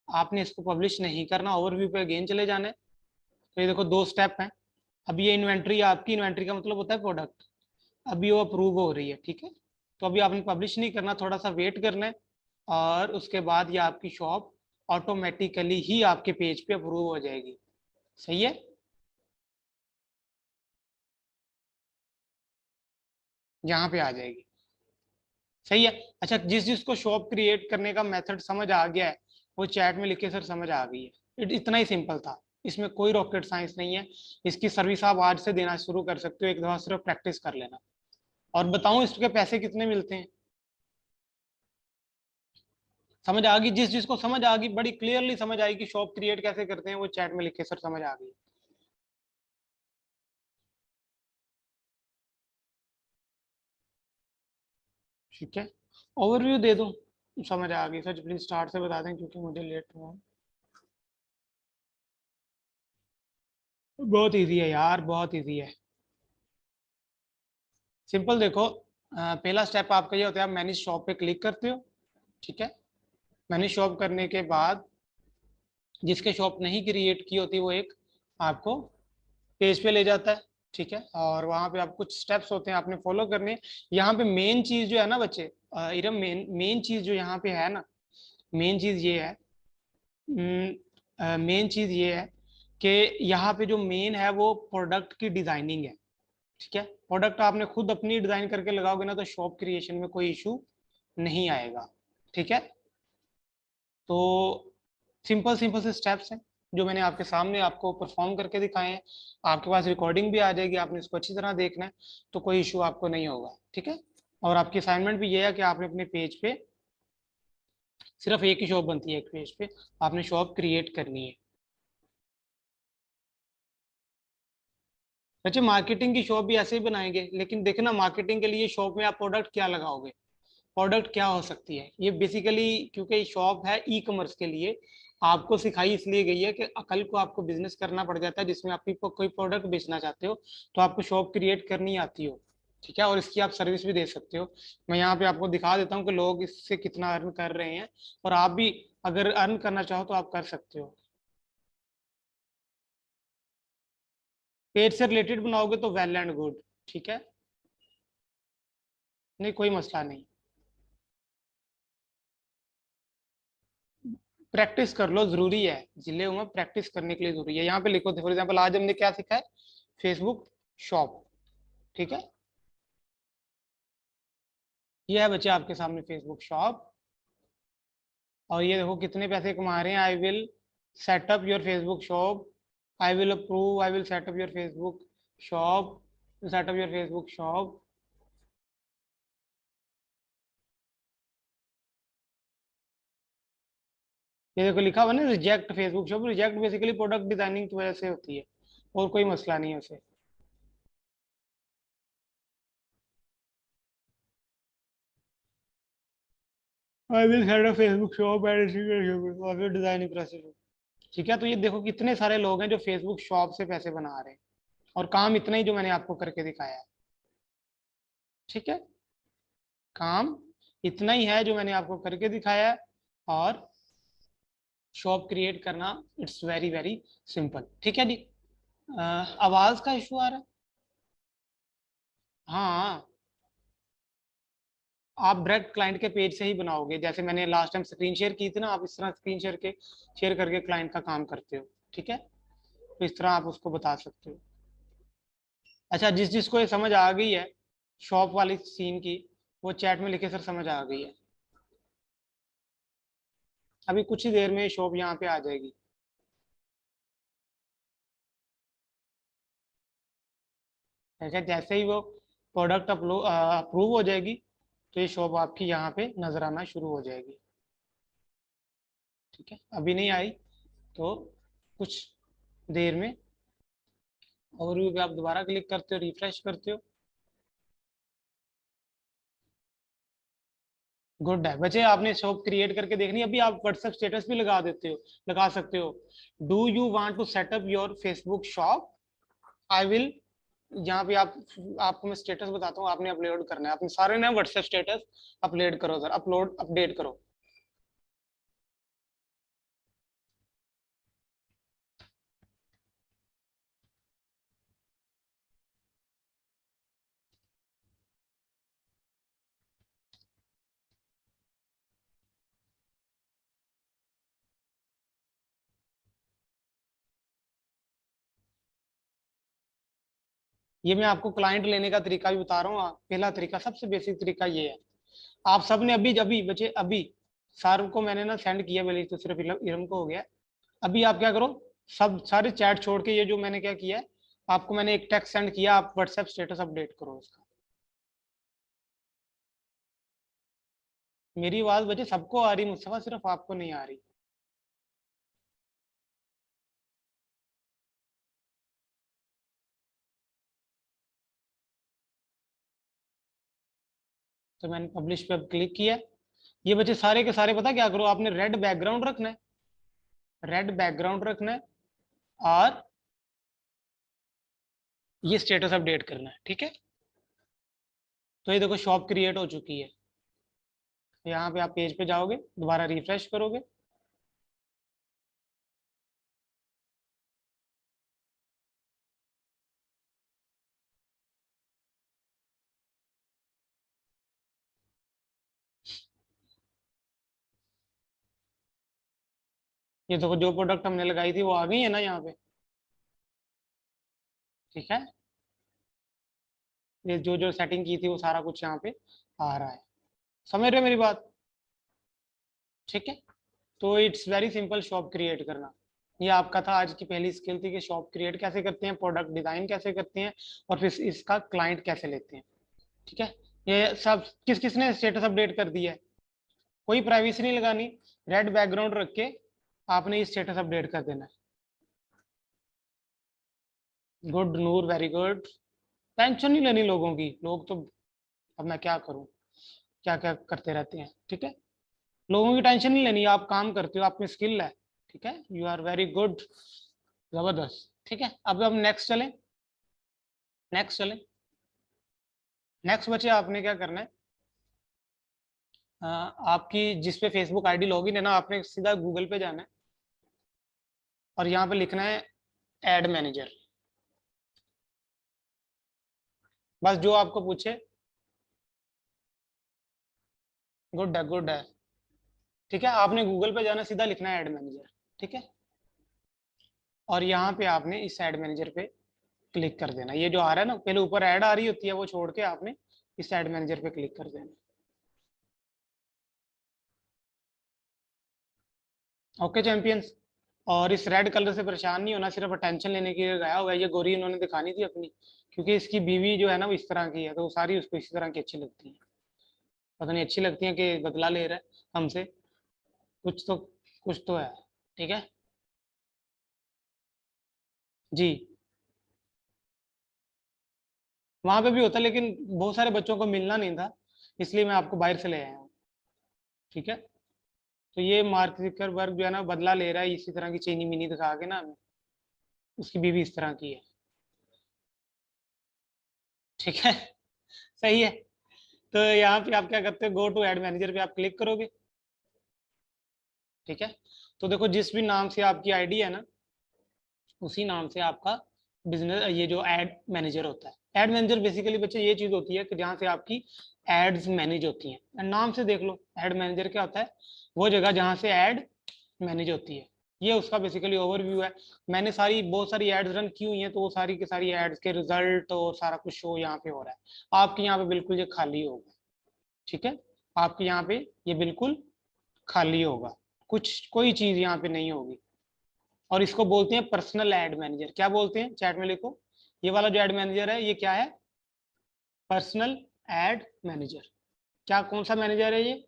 आपने इसको पब्लिश नहीं करना, ओवरव्यू पे अगेन चले जाना है। तो ये देखो, दो स्टेप हैं। अब ये इन्वेंट्री, आपकी इन्वेंट्री का मतलब होता है प्रोडक्ट, अभी वो अप्रूव हो रही है, ठीक है। तो अभी आपने पब्लिश नहीं करना, थोड़ा सा वेट करना है, और उसके बाद ये आपकी शॉप ऑटोमेटिकली ही आपके पेज पे अप्रूव हो जाएगी। सही है, यहाँ पे आ जाएगी। सही है। अच्छा, जिस जिसको शॉप क्रिएट करने का मेथड समझ आ गया है, वो चैट में लिखे सर समझ आ गई है। इतना ही सिंपल था, इसमें कोई रॉकेट साइंस नहीं है। इसकी सर्विस आप आज से देना शुरू कर सकते हो, एक दफा सिर्फ प्रैक्टिस कर लेना। और बताऊं इसके पैसे कितने मिलते हैं? समझ आ गई? जिस जिसको समझ आ गई, बड़ी क्लियरली समझ आई कि शॉप क्रिएट कैसे करते हैं, वो चैट में लिखे सर समझ आ गई। ठीक है, ओवरव्यू दे दूं, समझ आ गई सर प्लीज स्टार्ट से बता दें, क्योंकि मुझे लेट हुआ। बहुत इजी है यार, बहुत इजी है। सिंपल देखो, पहला स्टेप आपका ये होता है, आप मैनेज शॉप पे क्लिक करते हो, ठीक है। मैनेज शॉप करने के बाद, जिसके शॉप नहीं क्रिएट की होती, वो एक आपको पेज पे ले जाता है, ठीक है। और वहां पे आप कुछ स्टेप्स होते हैं, आपने फॉलो करने हैं। यहाँ पे मेन चीज जो है ना बच्चे, इरम, मेन मेन चीज जो यहाँ पे है ना, मेन चीज ये है, मेन चीज ये है कि यहाँ पे जो मेन है वो प्रोडक्ट की डिजाइनिंग है, ठीक है। प्रोडक्ट आपने खुद अपनी डिजाइन करके लगाओगे ना, तो शॉप क्रिएशन में कोई इशू नहीं आएगा, ठीक है। तो सिंपल सिंपल से स्टेप्स हैं, जो मैंने आपके सामने आपको परफॉर्म करके दिखाए हैं। आपके पास रिकॉर्डिंग भी आ जाएगी, आपने इसको अच्छी तरह देखना है, तो कोई इशू आपको नहीं होगा, ठीक है। और आपकी असाइनमेंट भी ये है कि आपने अपने पेज पे, सिर्फ एक ही शॉप बनती है एक पेज पे, आपने शॉप क्रिएट करनी है। अच्छा, मार्केटिंग की शॉप भी ऐसे ही बनाएंगे, लेकिन देखना, मार्केटिंग के लिए शॉप में आप प्रोडक्ट क्या लगाओगे, प्रोडक्ट क्या हो सकती है, ये बेसिकली, क्योंकि शॉप है ई कॉमर्स के लिए, आपको सिखाई इसलिए गई है कि कल को आपको बिजनेस करना पड़ जाता है जिसमें आप कोई प्रोडक्ट बेचना चाहते हो, तो आपको शॉप क्रिएट करनी आती हो, ठीक है। और इसकी आप सर्विस भी दे सकते हो। मैं यहाँ पे आपको दिखा देता हूँ कि लोग इससे कितना अर्न कर रहे हैं, और आप भी अगर अर्न करना चाहो तो आप कर सकते हो। पेज से रिलेटेड बनाओगे तो वेल एंड गुड, ठीक है, नहीं कोई मसला नहीं। प्रैक्टिस कर लो, जरूरी है, जिले में प्रैक्टिस करने के लिए जरूरी है। यहाँ पे लिखो, फॉर एग्जाम्पल आज हमने क्या सीखा है, फेसबुक शॉप, ठीक है। ये है बच्चे आपके सामने फेसबुक शॉप, और ये देखो कितने पैसे कमा रहे हैं। I will set up your Facebook shop, I will approve, I will set up your Facebook shop, setup your Facebook shop. ये देखो लिखा हुआ ना, reject Facebook shop, reject basically product designing की वजह से होती है, और कोई मसला नहीं है उसे। I will set a Facebook shop and designing process, ठीक है। तो ये देखो कितने सारे लोग हैं जो फेसबुक शॉप से पैसे बना रहे हैं, और काम इतना ही जो मैंने आपको करके दिखाया है, ठीक है। काम इतना ही है जो मैंने आपको करके दिखाया है। और शॉप क्रिएट करना इट्स वेरी वेरी सिंपल। ठीक है जी। आवाज का इशू आ रहा है। हाँ, आप डायरेक्ट क्लाइंट के पेज से ही बनाओगे, जैसे मैंने लास्ट टाइम स्क्रीन शेयर की थी ना, आप इस तरह स्क्रीन शेयर करके क्लाइंट का काम करते हो। ठीक है, तो इस तरह आप उसको बता सकते हो। अच्छा, जिस जिसको ये समझ आ गई है शॉप वाली सीन की, वो चैट में लिखे सर समझ आ गई है। अभी कुछ ही देर में शॉप यहाँ पे आ जाएगी। ठीक है, जैसे ही वो प्रोडक्ट अप्रूव हो जाएगी, तो ये शॉप आपकी यहाँ पे नजर आना शुरू हो जाएगी। ठीक है, अभी नहीं आई तो कुछ देर में ओवरव्यू पे आप दोबारा क्लिक करते हो, रिफ्रेश करते हो। गुड है बच्चे, आपने शॉप क्रिएट करके देखनी। अभी आप व्हाट्सएप स्टेटस भी लगा देते हो, लगा सकते हो। Do you want to set up your Facebook shop? I will. यहाँ पे आपको मैं स्टेटस बताता हूँ, आपने अपलोड करना है अपने सारे ना व्हाट्सएप स्टेटस। अपलोड करो सर, अपलोड अपडेट करो। ये मैं आपको क्लाइंट लेने का तरीका भी बता रहा हूँ। पहला तरीका, सबसे बेसिक तरीका ये है। आप सबने अभी अभी बच्चे अभी सर को मैंने ना सेंड किया, पहले तो सिर्फ इरम को हो गया। अभी आप क्या करो, सब सारे चैट छोड़ के ये जो मैंने क्या किया है, आपको मैंने एक टेक्स्ट सेंड किया, आप व्हाट्सएप स्टेटस अपडेट करो उसका। मेरी आवाज बच्चे सबको आ रही, मुस्तफा सिर्फ आपको नहीं आ रही। तो मैंने पब्लिश पे अब क्लिक किया। ये बच्चे सारे के सारे पता क्या करो, आपने रेड बैकग्राउंड रखना है। रेड बैकग्राउंड रखना है और ये स्टेटस अपडेट करना है। ठीक है, तो ये देखो शॉप क्रिएट हो चुकी है। यहाँ पे आप पेज पे जाओगे, दोबारा रिफ्रेश करोगे। ये देखो जो प्रोडक्ट हमने लगाई थी वो आ गई है ना यहाँ पे। ठीक है, ये जो जो सेटिंग की थी वो सारा कुछ यहाँ पे आ रहा है। समझ रहे हो मेरी बात? ठीक है, तो it's very simple shop create करना। ये आपका था आज की पहली स्किल थी कि शॉप क्रिएट कैसे करते हैं, प्रोडक्ट डिजाइन कैसे करते हैं, और फिर इसका क्लाइंट कैसे लेते हैं। ठीक है, ये सब किस किसने स्टेटस अपडेट कर दिया है? कोई प्राइवेसी नहीं लगानी, रेड बैकग्राउंड रख के आपने ये स्टेटस अपडेट कर देना है। गुड नूर, वेरी गुड। टेंशन नहीं लेनी लोगों की, लोग तो अब मैं क्या करूं, क्या क्या करते रहते हैं। ठीक है, लोगों की टेंशन नहीं लेनी, आप काम करते हो, आप में स्किल है। ठीक है, यू आर वेरी गुड, जबरदस्त। ठीक है, अब हम नेक्स्ट चलें। नेक्स्ट चलें। नेक्स्ट बच्चे आपने क्या करना है, आपकी जिस पे फेसबुक आईडी लॉगिन है ना, आपने सीधा गूगल पे जाना है और यहाँ पे लिखना है एड मैनेजर। बस जो आपको पूछे। गुड है, गुड है। ठीक है, आपने गूगल पे जाना, सीधा लिखना है एड मैनेजर। ठीक है, और यहाँ पे आपने इस एड मैनेजर पे क्लिक कर देना। ये जो आ रहा है ना, पहले ऊपर ऐड आ रही होती है, वो छोड़ के आपने इस एड मैनेजर पे क्लिक कर देना। Okay champions. और इस रेड कलर से परेशान नहीं होना, सिर्फ अटेंशन लेने के लिए गया हुआ है। ये गोरी इन्होंने दिखानी थी अपनी, क्योंकि इसकी बीवी जो है ना वो इस तरह की है, तो वो सारी उसको इसी तरह की अच्छी लगती है। पता नहीं अच्छी लगती है कि बदला ले रहा है हमसे, कुछ तो कुछ तो है। ठीक है जी, वहां पे भी होता है, लेकिन बहुत सारे बच्चों को मिलना नहीं था, इसलिए मैं आपको बाहर से ले आया हूँ। ठीक है, तो ये मार्क जुकरबर्ग जो है ना बदला ले रहा है इसी तरह की चीनी मिनी दिखा के ना हमें। उसकी बीवी इस तरह की है। ठीक है, सही है। तो यहाँ पे आप क्या करते हो, गो टू एड मैनेजर पे आप क्लिक करोगे। ठीक है, तो देखो जिस भी नाम से आपकी आईडी है ना, उसी नाम से आपका बिजनेस, ये जो एड मैनेजर होता है। एड मैनेजर बेसिकली बच्चे ये चीज होती है कि जहाँ से आपकी एड्स मैनेज होती हैं। नाम से देख लो, एड मैनेजर क्या होता है, वो जगह जहाँ से एड मैनेज होती है। ये उसका बेसिकली ओवरव्यू है। मैंने बहुत सारी एड्स रन की हुई हैं, तो वो सारी की सारी एड्स के रिजल्ट और सारा कुछ शो यहाँ पे हो रहा है। आपके यहाँ पे बिल्कुल ये खाली होगा। ठीक है, आपके यहाँ पे ये बिल्कुल खाली होगा, कुछ कोई चीज यहाँ पे नहीं होगी। और इसको बोलते हैं पर्सनल एड मैनेजर। क्या बोलते हैं, चैट में लिखो। ये वाला जो एड मैनेजर है, ये क्या है, पर्सनल एड मैनेजर। क्या, कौन सा मैनेजर है ये,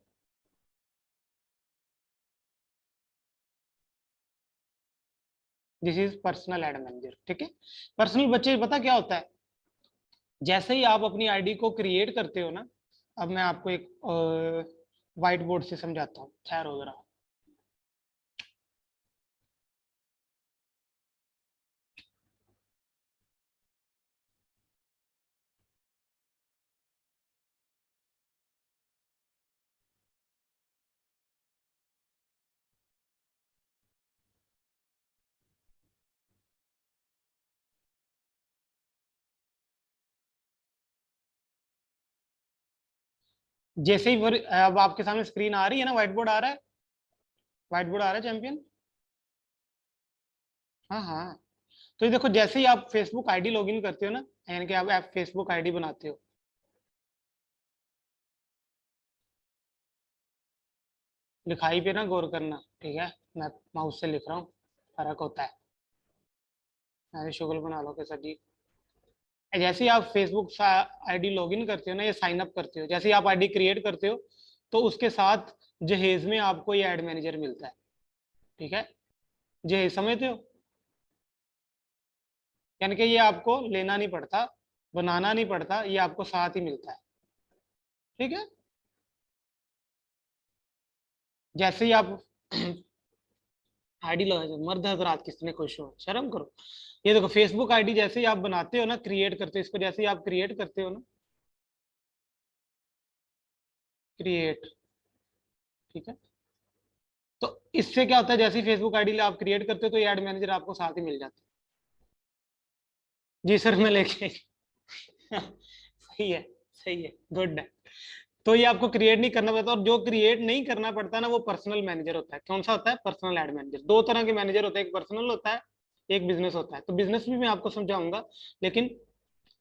this is personal add manager. ठीक है, पर्सनल बच्चे पता क्या होता है, जैसे ही आप अपनी आईडी को क्रिएट करते हो ना, अब मैं आपको एक व्हाइट बोर्ड से समझाता हूँ, ठहरो जरा। जैसे ही अब आपके सामने स्क्रीन आ रही है ना, व्हाइट बोर्ड आ रहा है, व्हाइट बोर्ड आ रहा है चैंपियन। हाँ हाँ, तो ये देखो, जैसे ही आप फेसबुक आईडी लॉगिन करते हो ना, यानी कि आप फेसबुक आईडी बनाते हो, लिखाई पे ना गौर करना, ठीक है, मैं माउस से लिख रहा हूँ, फर्क होता है। ऐसे शुगल बना लो कैसा जी। जैसे ही आप फेसबुक आईडी लॉगिन करते हो ना, ये साइन अप करते हो, जैसे ही आप आईडी क्रिएट करते हो, तो उसके साथ जहेज में आपको ये एड मैनेजर मिलता है। ठीक है, जहेज समझते हो, यानी कि ये आपको लेना नहीं पड़ता, बनाना नहीं पड़ता, ये आपको साथ ही मिलता है। ठीक है, जैसे ही आप आईडी लगा, मर्द हजरात किसने खुश हो, शर्म करो। ये देखो, फेसबुक आईडी जैसे ही आप बनाते हो ना, क्रिएट करते हो इसको, जैसे ही आप क्रिएट करते हो ना, क्रिएट, ठीक है, तो इससे क्या होता है, जैसे ही फेसबुक आईडी आप क्रिएट करते हो, तो ये एड मैनेजर आपको साथ ही मिल जाता है। जी सर, मैं लेके सही है, सही है, गुड है। तो ये आपको क्रिएट नहीं करना पड़ता, और जो क्रिएट नहीं करना पड़ता ना, वो पर्सनल मैनेजर होता है। कौन सा होता है, पर्सनल एड मैनेजर। दो तरह के मैनेजर होते हैं, एक पर्सनल होता है, एक बिजनेस होता है। तो बिजनेस भी मैं आपको समझाऊंगा, लेकिन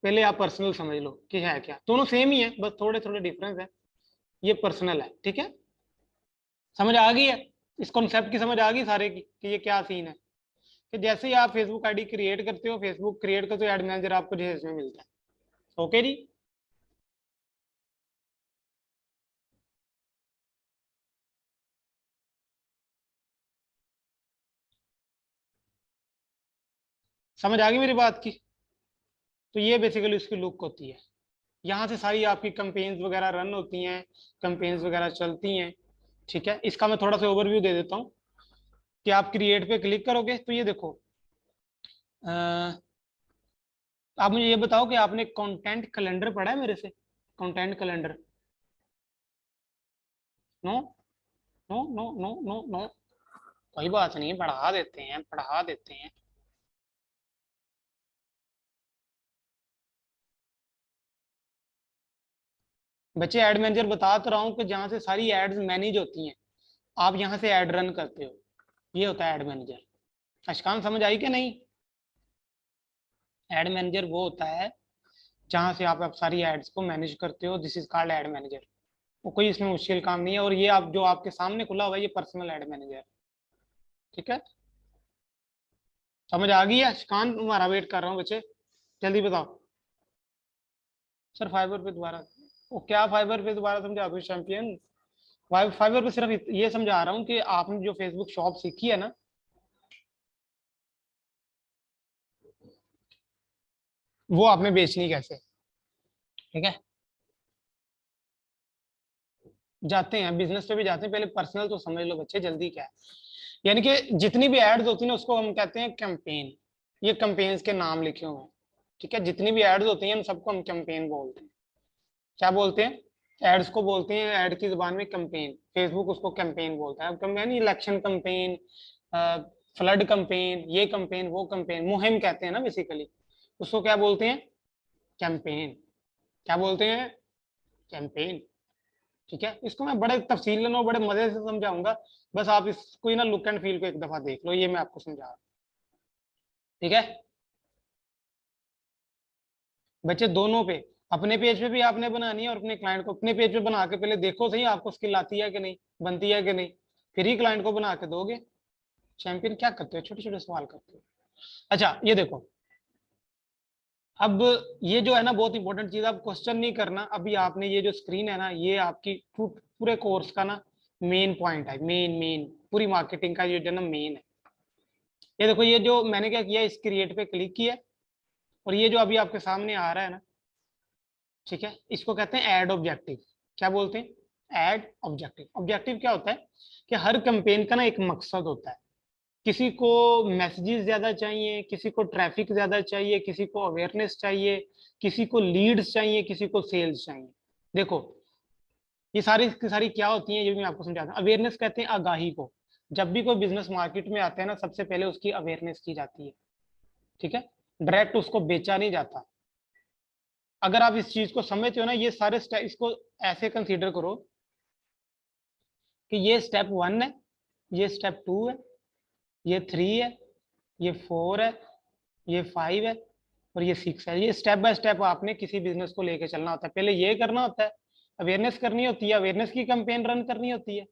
पहले आप पर्सनल समझ लो कि है क्या। दोनों सेम ही है, बस थोड़े थोड़े डिफरेंस है। ये पर्सनल है, ठीक है, समझ आ गई है, इस कॉन्सेप्ट की समझ आ गई सारे की कि ये क्या सीन है। कि जैसे ही आप फेसबुक आईडी क्रिएट करते हो, फेसबुक क्रिएट करते हो, एड मैनेजर आपको जो है इसमें मिलता है। ओके जी, समझ आ गई मेरी बात की। तो ये बेसिकली उसकी लुक होती है। यहाँ से सारी आपकी कंपेन्स वगैरह रन होती हैं, कंपेन्स वगैरह चलती हैं। ठीक है, इसका मैं थोड़ा सा ओवरव्यू दे देता हूँ। कि आप क्रिएट पे क्लिक करोगे, तो ये देखो, आप मुझे ये बताओ कि आपने कंटेंट कैलेंडर पढ़ा है मेरे से, content calendar. No, no no no no no, कोई बात नहीं, पढ़ा देते हैं, पढ़ा देते हैं। बच्चे, एड मैनेजर बता तो रहा हूँ कि जहाँ से सारी एड्स मैनेज होती हैं, आप यहाँ से एड रन करते हो, ये होता है एड मैनेजर। अशकान समझ आई कि नहीं। एड मैनेजर वो होता है जहाँ से आप सारी एड्स को मैनेज करते हो, this is called add manager. वो कोई इसमें मुश्किल काम नहीं है, और ये आप जो आपके सामने खुला हुआ है, ये पर्सनल एड मैनेजर। ठीक है, समझ आ गई है। अशकान, तुम्हारा वेट कर रहा हूँ बच्चे, जल्दी बताओ। सर फाइबर पे दोबारा, वो क्या फाइबर पे दोबारा समझा दो चैंपियन। फाइबर पे सिर्फ ये समझा रहा हूँ कि आपने जो फेसबुक शॉप सीखी है ना, वो आपने बेचनी कैसे। ठीक है, जाते हैं बिजनेस पे भी जाते हैं, पहले पर्सनल तो समझ लो बच्चे, जल्दी क्या है। यानी कि जितनी भी एड्स होती है ना, उसको हम कहते हैं कैंपेन। ये कैंपेन्स के नाम लिखे हुए हैं। ठीक है, जितनी भी एड्स होती हैं उन सबको हम कैंपेन बोलते हैं। क्या बोलते हैं, एड्स को बोलते हैं एड की जुबान में कैंपेन, फेसबुक उसको कैंपेन बोलता है। अब campaign election campaign, flood campaign, ये कैंपेन वो कैंपेन, मुहिम कहते हैं ना बेसिकली, उसको क्या बोलते हैं? कैंपेन। क्या बोलते हैं? कैंपेन। ठीक है, इसको मैं बड़े तफसीलन और बड़े मजे से समझाऊंगा, बस आप इसको ही ना लुक एंड फील को एक दफा देख लो, ये मैं आपको समझा रहा हूं। ठीक है बच्चे, दोनों पे, अपने पेज पे भी आपने बनानी है और अपने क्लाइंट को अपने पेज पे बना के पहले देखो सही आपको स्किल आती है कि नहीं, बनती है कि नहीं, फिर ही क्लाइंट को बना के दोगे। चैंपियन क्या करते हो? छोटे छोटे सवाल करते हो। अच्छा ये देखो, अब ये जो है ना बहुत इंपॉर्टेंट चीज, आप क्वेश्चन नहीं करना अभी, आपने ये जो स्क्रीन है ना, ये आपकी पूरे कोर्स का ना मेन पॉइंट है, मेन पूरी मार्केटिंग का ये जो ना मेन है। ये देखो, ये जो मैंने क्या किया, इस क्रिएट पे क्लिक किया और ये जो अभी आपके सामने आ रहा है ना, ठीक है, इसको कहते हैं एड ऑब्जेक्टिव। क्या बोलते हैं? Add objective. ऑब्जेक्टिव क्या होता है कि हर कैंपेन का ना एक मकसद होता है। किसी को मैसेजेस ज्यादा चाहिए, किसी को ट्रैफिक ज्यादा चाहिए, किसी को अवेयरनेस चाहिए, किसी को लीड्स चाहिए, किसी को सेल्स चाहिए। देखो ये सारी की सारी क्या होती हैं, ये भी मैं आपको समझाता हूँ। अवेयरनेस कहते हैं आगाही को। जब भी कोई बिजनेस मार्केट में आता है ना, सबसे पहले उसकी अवेयरनेस की जाती है। ठीक है, डायरेक्ट उसको बेचा नहीं जाता। अगर आप इस चीज को समझते हो ना, ये सारे स्टेप इसको ऐसे कंसीडर करो कि ये स्टेप 1 है, ये स्टेप 2 है, ये 3 है, ये 4 है, ये 5 है और ये 6 है। ये स्टेप बाय स्टेप आपने किसी बिजनेस को लेके चलना होता है। पहले ये करना होता है, अवेयरनेस करनी होती है, अवेयरनेस की कैंपेन रन करनी होती है,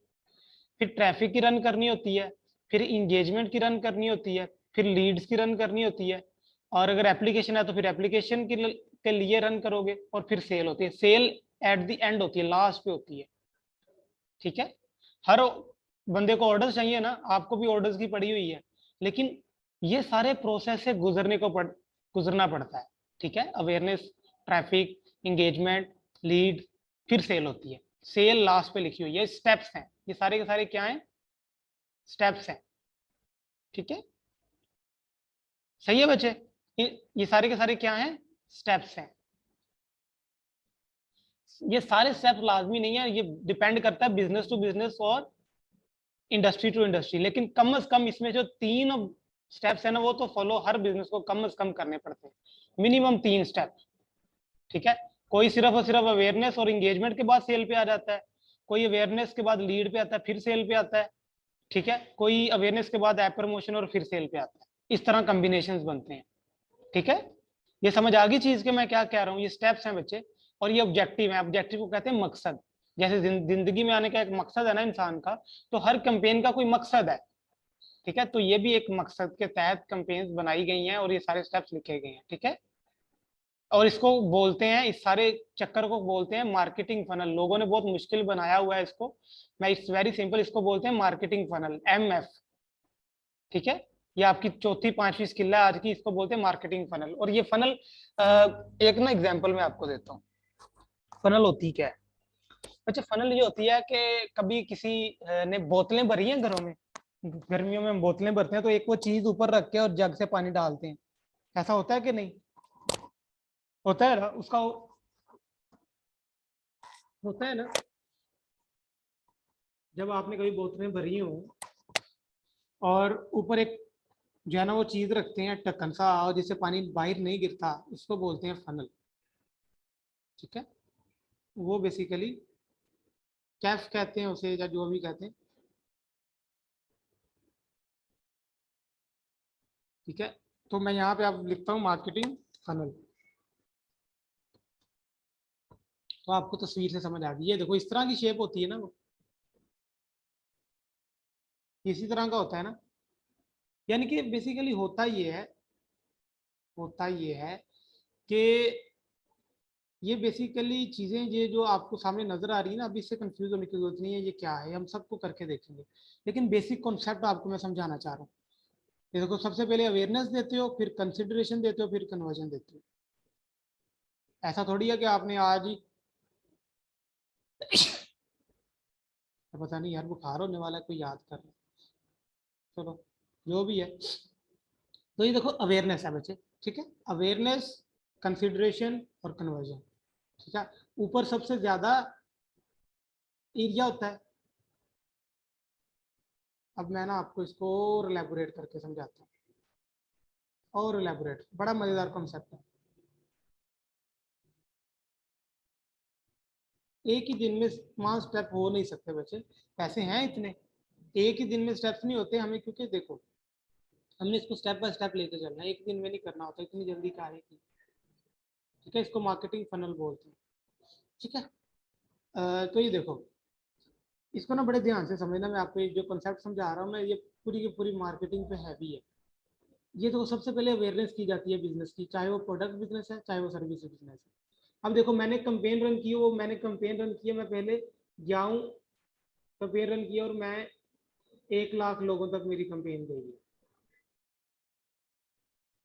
फिर ट्रैफिक की रन करनी होती है, फिर इंगेजमेंट की रन करनी होती है, फिर लीड्स की रन करनी होती है, और अगर एप्लीकेशन है तो फिर एप्लीकेशन के लिए रन करोगे, और फिर सेल होती है। सेल एट द एंड होती है, लास्ट पे होती है। ठीक है, हर बंदे को ऑर्डर चाहिए ना, आपको भी ऑर्डर्स की पड़ी हुई है, लेकिन ये सारे प्रोसेस से गुजरना पड़ता है। ठीक है, अवेयरनेस, ट्रैफिक, इंगेजमेंट, लीड, फिर सेल होती है। सेल लास्ट पे लिखी हुई है, स्टेप्स हैं ये सारे के सारे, क्या हैं? स्टेप्स हैं। ठीक है, सही है बच्चे? ये सारे के सारे क्या हैं? स्टेप्स हैं। ये सारे स्टेप्स लाजमी नहीं है, ये डिपेंड करता है बिजनेस टू बिजनेस और इंडस्ट्री टू इंडस्ट्री, लेकिन कम से कम इसमें जो 3 स्टेप्स है ना, वो तो फॉलो हर बिजनेस को कम से कम करने पड़ते हैं, मिनिमम 3 स्टेप। ठीक है, कोई सिर्फ और सिर्फ अवेयरनेस और इंगेजमेंट के बाद सेल पे आ जाता है, कोई अवेयरनेस के बाद लीड पे आता है फिर सेल पे आता है, ठीक है, कोई अवेयरनेस के बाद ऐप प्रमोशन और फिर सेल पे आता है। इस तरह कॉम्बिनेशन बनते हैं। ठीक है, ये समझ आ गई चीज के मैं क्या कह रहा हूँ? ये स्टेप्स हैं बच्चे, और ये ऑब्जेक्टिव है। ऑब्जेक्टिव को कहते हैं मकसद। जैसे जिंदगी में आने का एक मकसद है ना इंसान का, तो हर कैंपेन का कोई मकसद है। ठीक है, तो ये भी एक मकसद के तहत कैंपेन्स बनाई गई हैं और ये सारे स्टेप्स लिखे गए हैं। ठीक है, और इसको बोलते हैं, इस सारे चक्कर को बोलते हैं मार्केटिंग फनल। लोगों ने बहुत मुश्किल बनाया हुआ है इसको, मैं इट्स वेरी सिंपल, इसको बोलते हैं मार्केटिंग फनल, MF। ठीक है, ये आपकी चौथी पांचवी स्किल है आज की, इसको बोलते हैं मार्केटिंग फनल। और ये फनल एक ना एग्जांपल मैं आपको देता हूँ, फनल होती क्या है। अच्छा, फनल ये होती है कि कभी किसी ने बोतलें भरी हैं घरों में, गर्मियों में हम बोतलें भरते हैं, तो एक वो चीज ऊपर रख के और जग से पानी डालते हैं, ऐसा होता है कि नहीं? होता है ना उसका, होता है ना, जब आपने कभी बोतलें भरी हो और ऊपर एक जो है ना वो चीज रखते हैं ढक्कन सा, और जिससे पानी बाहर नहीं गिरता, उसको बोलते हैं फनल। ठीक है, वो बेसिकली कैफ कहते हैं उसे, या जो भी कहते हैं। ठीक है, तो मैं यहाँ पे आप लिखता हूँ मार्केटिंग फनल, तो आपको तस्वीर से समझ आ गई। ये देखो इस तरह की शेप होती है ना, वो इसी तरह का होता है ना। यानी कि बेसिकली होता ये है कि ये बेसिकली चीजें, ये जो आपको सामने नजर आ रही है ना, अभी इससे कंफ्यूज होने की जरूरत नहीं है, ये क्या है हम सबको करके देखेंगे, लेकिन बेसिक कॉन्सेप्ट आपको मैं समझाना चाह रहा हूँ। ये देखो, सबसे पहले अवेयरनेस देते हो, फिर कंसिडरेशन देते हो, फिर कन्वर्जन देते हो। ऐसा थोड़ी है कि आपने आज ही पता नहीं यार बुखार होने वाला है, कोई याद कर ले। चलो, जो भी है, तो ये देखो अवेयरनेस है बच्चे। ठीक है, अवेयरनेस, कंसिडरेशन और कन्वर्जन। ठीक है, ऊपर सबसे ज्यादा एरिया होता है। अब मैं ना आपको इसको और एलैबोरेट करके समझाता हूँ, और एलैबोरेट, बड़ा मजेदार कॉन्सेप्ट है। एक ही दिन में 5 स्टेप हो नहीं सकते बच्चे, पैसे हैं इतने, एक ही दिन में स्टेप्स नहीं होते हमें, क्योंकि देखो हमने इसको स्टेप बाय स्टेप लेके चलना है, एक दिन में नहीं करना होता, इतनी जल्दी काहे की। ठीक है, इसको मार्केटिंग फनल बोलते हैं। ठीक है, तो ये देखो, इसको ना बड़े ध्यान से समझना, मैं आपको जो कॉन्सेप्ट समझा रहा हूँ मैं, ये पूरी की पूरी मार्केटिंग पे हैवी है। ये तो सबसे पहले अवेयरनेस की जाती है बिजनेस की, चाहे वो प्रोडक्ट बिजनेस है चाहे वो सर्विस बिजनेस है। अब देखो मैंने कंपेन रन की, वो मैंने कंपेन रन किया, मैं पहले जाऊं, कंपेन रन किया और मैं 1 लाख लोगों तक मेरी कंपेन गई है।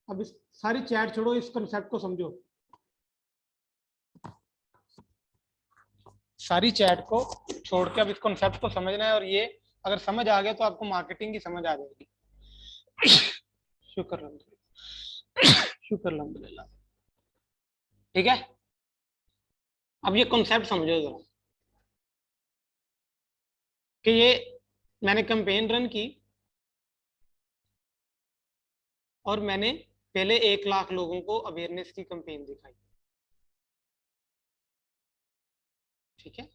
अब इस सारी चैट छोड़ो, इस कंसेप्ट को समझो, सारी चैट को छोड़ के अब इस कॉन्सेप्ट को समझना है, और ये अगर समझ आ गया तो आपको मार्केटिंग की समझ आ जाएगी। शुक्र अल्हम्दुलिल्लाह, शुक्र अल्हम्दुलिल्लाह। ठीक है, अब ये कॉन्सेप्ट समझो जरा, कि ये मैंने कैंपेन रन की और मैंने पहले 1 लाख लोगों को अवेयरनेस की कैंपेन दिखाई। ठीक है,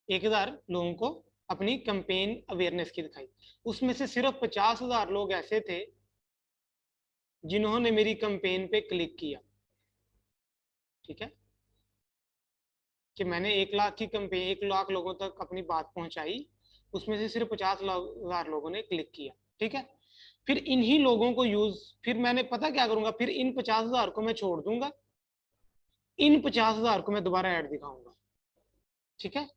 1,000 लोगों को अपनी कैंपेन अवेयरनेस की दिखाई, उसमें से सिर्फ 50,000 लोग ऐसे थे जिन्होंने मेरी कैंपेन पे क्लिक किया। ठीक है, कि मैंने 1 लाख की कैंपेन, 1 लाख लोगों तक अपनी बात पहुंचाई, उसमें से सिर्फ 50,000 लोगों ने क्लिक किया। ठीक है, फिर इन्हीं लोगों को यूज, फिर मैंने पता क्या करूंगा, फिर इन 50,000 को मैं छोड़ दूंगा, इन 50,000 को मैं दोबारा ऐड दिखाऊंगा। ठीक है,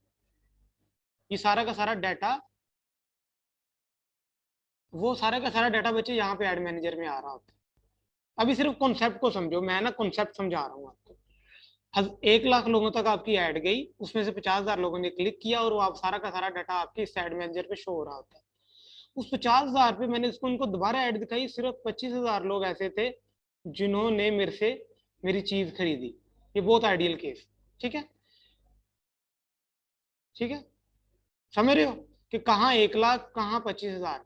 ये सारा का सारा डाटा, वो सारा का सारा डाटा बच्चे यहाँ पे एड मैनेजर में आ रहा होता है। अभी सिर्फ कॉन्सेप्ट को समझो, मैं ना कॉन्सेप्ट समझा रहा हूँ आपको। 1 लाख लोगों तक आपकी ऐड गई, उसमें से 50,000 लोगों ने क्लिक किया, और वो आप सारा का सारा डाटा आपके इस एड मैनेजर पे शो हो रहा होता है। उस 50,000 पे मैंने इसको उनको दोबारा ऐड दिखाई, सिर्फ 25,000 लोग ऐसे थे जिन्होंने मेरे से मेरी चीज खरीदी। ये बहुत आइडियल केस। ठीक है, ठीक है, समझ रहे हो कि कहाँ 1 लाख, कहाँ 25,000।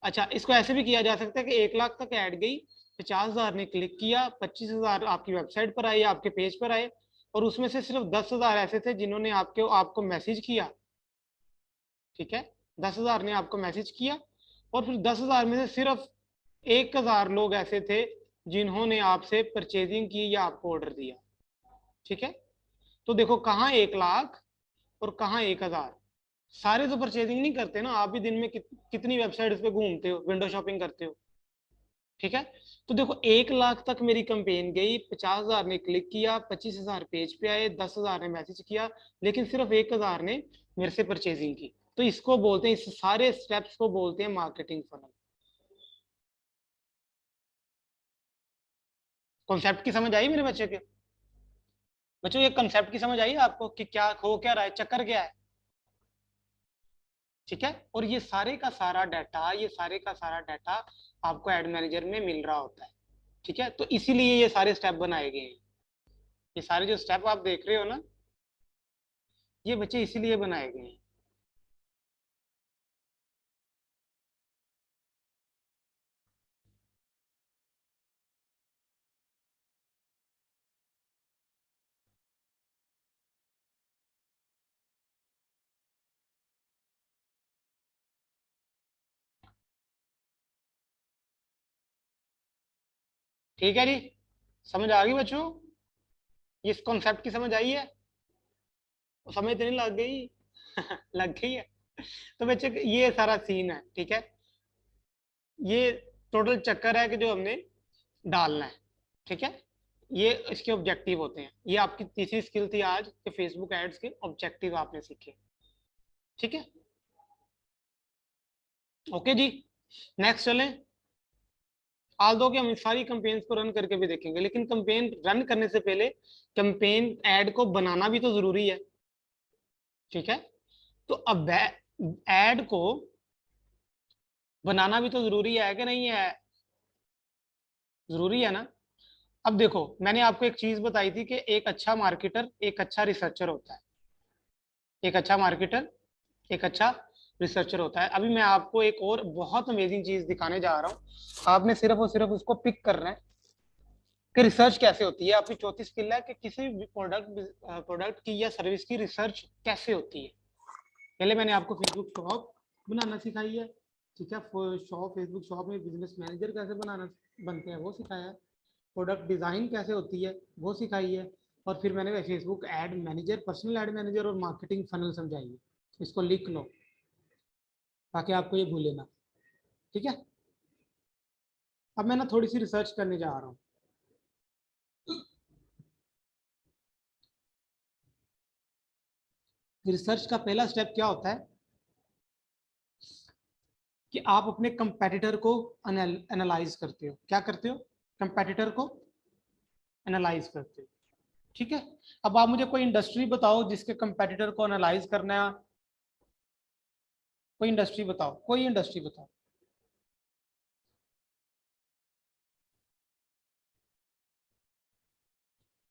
अच्छा, इसको ऐसे भी किया जा सकता है कि 1 लाख तक ऐड गई, 50,000 ने क्लिक किया, 25,000 आपकी वेबसाइट पर आए, आपके पेज पर आए, और उसमें से सिर्फ 10,000 ऐसे थे जिन्होंने आपको आपको मैसेज किया। ठीक है, 10,000 ने आपको मैसेज किया, और फिर 10,000 में से सिर्फ 1,000 लोग ऐसे थे जिन्होंने आपसे परचेजिंग की या आपको ऑर्डर दिया। ठीक है, तो देखो कहाँ 1 लाख और कहाँ 1,000। सारे तो परचेजिंग नहीं करते ना, आप भी दिन में कितनी वेबसाइट्स पे घूमते हो, विंडो शॉपिंग करते हो। ठीक है, तो देखो 1 लाख तक मेरी कंपेन गई, 50,000 ने क्लिक किया, 25,000 पेज पे आए, 10,000 ने मैसेज किया, लेकिन सिर्फ 1,000 ने मेरे से परचेजिंग की। तो इसको बोलते हैं, इस सारे स्टेप्स को बोलते हैं मार्केटिंग फनल। कॉन्सेप्ट की समझ आई मेरे बच्चे के? बच्चों ये कॉन्सेप्ट की समझ आई आपको कि क्या हो क्या रहा है, चक्कर क्या है? ठीक है, और ये सारे का सारा डाटा, ये सारे का सारा डाटा आपको एड मैनेजर में मिल रहा होता है। ठीक है, तो इसीलिए ये सारे स्टेप बनाए गए हैं। ये सारे जो स्टेप आप देख रहे हो ना, ये बच्चे इसीलिए बनाए गए हैं। ठीक है जी, समझ आ गई बच्चों? ये इस कॉन्सेप्ट की समझ आई है? समझ तो नहीं लग गई? लग गई है। तो बच्चे ये सारा सीन है। ठीक है, ये टोटल चक्कर है कि जो हमने डालना है। ठीक है, ये इसके ऑब्जेक्टिव होते हैं। ये आपकी तीसरी स्किल थी आज कि फेसबुक एड्स के ऑब्जेक्टिव आपने सीखे। ठीक है, ओके जी, नेक्स्ट चलें। आल दो कि हम सारी कंपेन्स को रन करके भी देखेंगे, लेकिन कंपेन रन करने से पहले कंपेन ऐड को बनाना भी तो जरूरी है। ठीक है, तो अब ऐड को बनाना भी तो जरूरी है कि नहीं है? जरूरी है ना। अब देखो, मैंने आपको एक चीज बताई थी कि एक अच्छा मार्केटर एक अच्छा रिसर्चर होता है। एक अच्छा मार्केटर एक अच्छा रिसर्चर होता है। अभी मैं आपको एक और बहुत अमेजिंग चीज दिखाने जा रहा हूँ। आपने सिर्फ और सिर्फ उसको पिक करना है कि रिसर्च कैसे होती है। आपकी चौथी स्किल है कि किसी भी प्रोडक्ट की या सर्विस की रिसर्च कैसे होती है। पहले मैंने आपको फेसबुक शॉप बनाना सिखाई है, ठीक है। शॉप, फेसबुक शॉप में बिजनेस मैनेजर कैसे बनाना बनते हैं वो सिखाया है। प्रोडक्ट डिजाइन कैसे होती है वो सिखाई है। और फिर मैंने Facebook ad manager, personal add manager और मार्केटिंग फनल समझाई है। इसको लिख लो ताकि आपको ये भूले ना, ठीक है। अब मैं ना थोड़ी सी रिसर्च करने जा रहा हूँ। रिसर्च का पहला स्टेप क्या होता है कि आप अपने कंपेटिटर को एनालाइज करते हो। क्या करते हो? कंपेटिटर को एनालाइज करते हो, ठीक है। अब आप मुझे कोई इंडस्ट्री बताओ जिसके कंपेटिटर को एनालाइज करना है। कोई इंडस्ट्री बताओ, कोई इंडस्ट्री बताओ।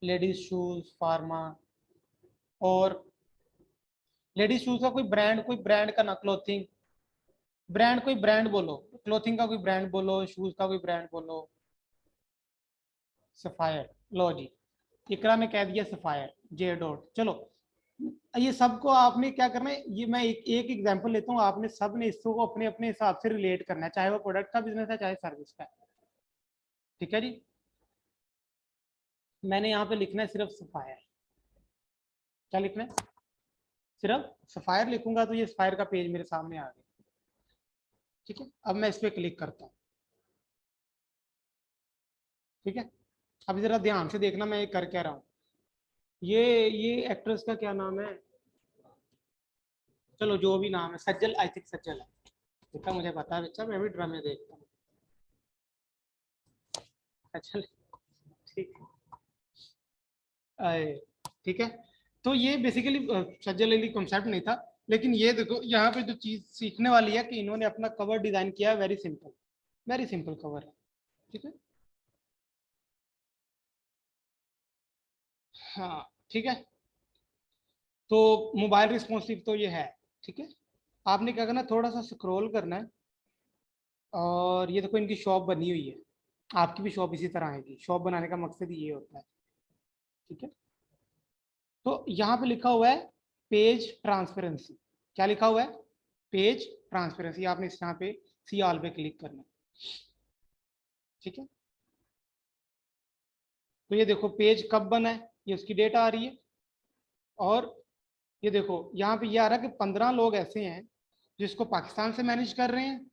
लेडीज शूज, फार्मा, और लेडीज शूज का कोई ब्रांड का ना, क्लोथिंग ब्रांड, कोई ब्रांड बोलो, क्लोथिंग का कोई ब्रांड बोलो, शूज का कोई ब्रांड बोलो। सफायर, लो जी, इकरा ने कह दिया सफायर, जे डॉट। चलो, ये सबको आपने क्या करना है, ये मैं एक एग्जांपल लेता हूँ, आपने सब ने इसको अपने अपने हिसाब से रिलेट करना है, चाहे वो प्रोडक्ट का बिजनेस है चाहे सर्विस का है, ठीक है जी। मैंने यहाँ पे लिखना है सिर्फ सफायर। क्या लिखना है? सिर्फ सफायर लिखूंगा तो ये सफायर का पेज मेरे सामने आ गया, ठीक है। अब मैं इस पर क्लिक करता हूँ, ठीक है। अभी जरा ध्यान से देखना मैं ये कर क्या रहा हूँ। ये एक्ट्रेस का क्या नाम है? चलो जो भी नाम है, सज्जल, आई थिंक सज्जल है, ठीक है। मुझे पता है बच्चा, मैं भी ड्रामे देखता हूँ। सज्जल, ठीक है, ठीक है। तो ये बेसिकली सज्जल अली कॉन्सेप्ट नहीं था, लेकिन ये देखो यहाँ पे जो चीज सीखने वाली है कि इन्होंने अपना कवर डिजाइन किया है, वेरी सिंपल कवर है, ठीक है। हाँ, ठीक है। तो मोबाइल रिस्पॉन्सिव तो ये है, ठीक है। आपने क्या करना है, थोड़ा सा स्क्रॉल करना है, और ये देखो इनकी शॉप बनी हुई है। आपकी भी शॉप इसी तरह आएगी, शॉप बनाने का मकसद ही ये होता है, ठीक है। तो यहाँ पे लिखा हुआ है पेज ट्रांसपेरेंसी। क्या लिखा हुआ है? Page transparency. आपने इस यहाँ पे सी ऑल पे क्लिक करना है, ठीक है। तो ये देखो पेज कब बना है, ये उसकी डेटा आ रही है। और ये देखो यहाँ पे ये आ रहा है कि 15 लोग ऐसे हैं जिसको पाकिस्तान से मैनेज कर रहे हैं,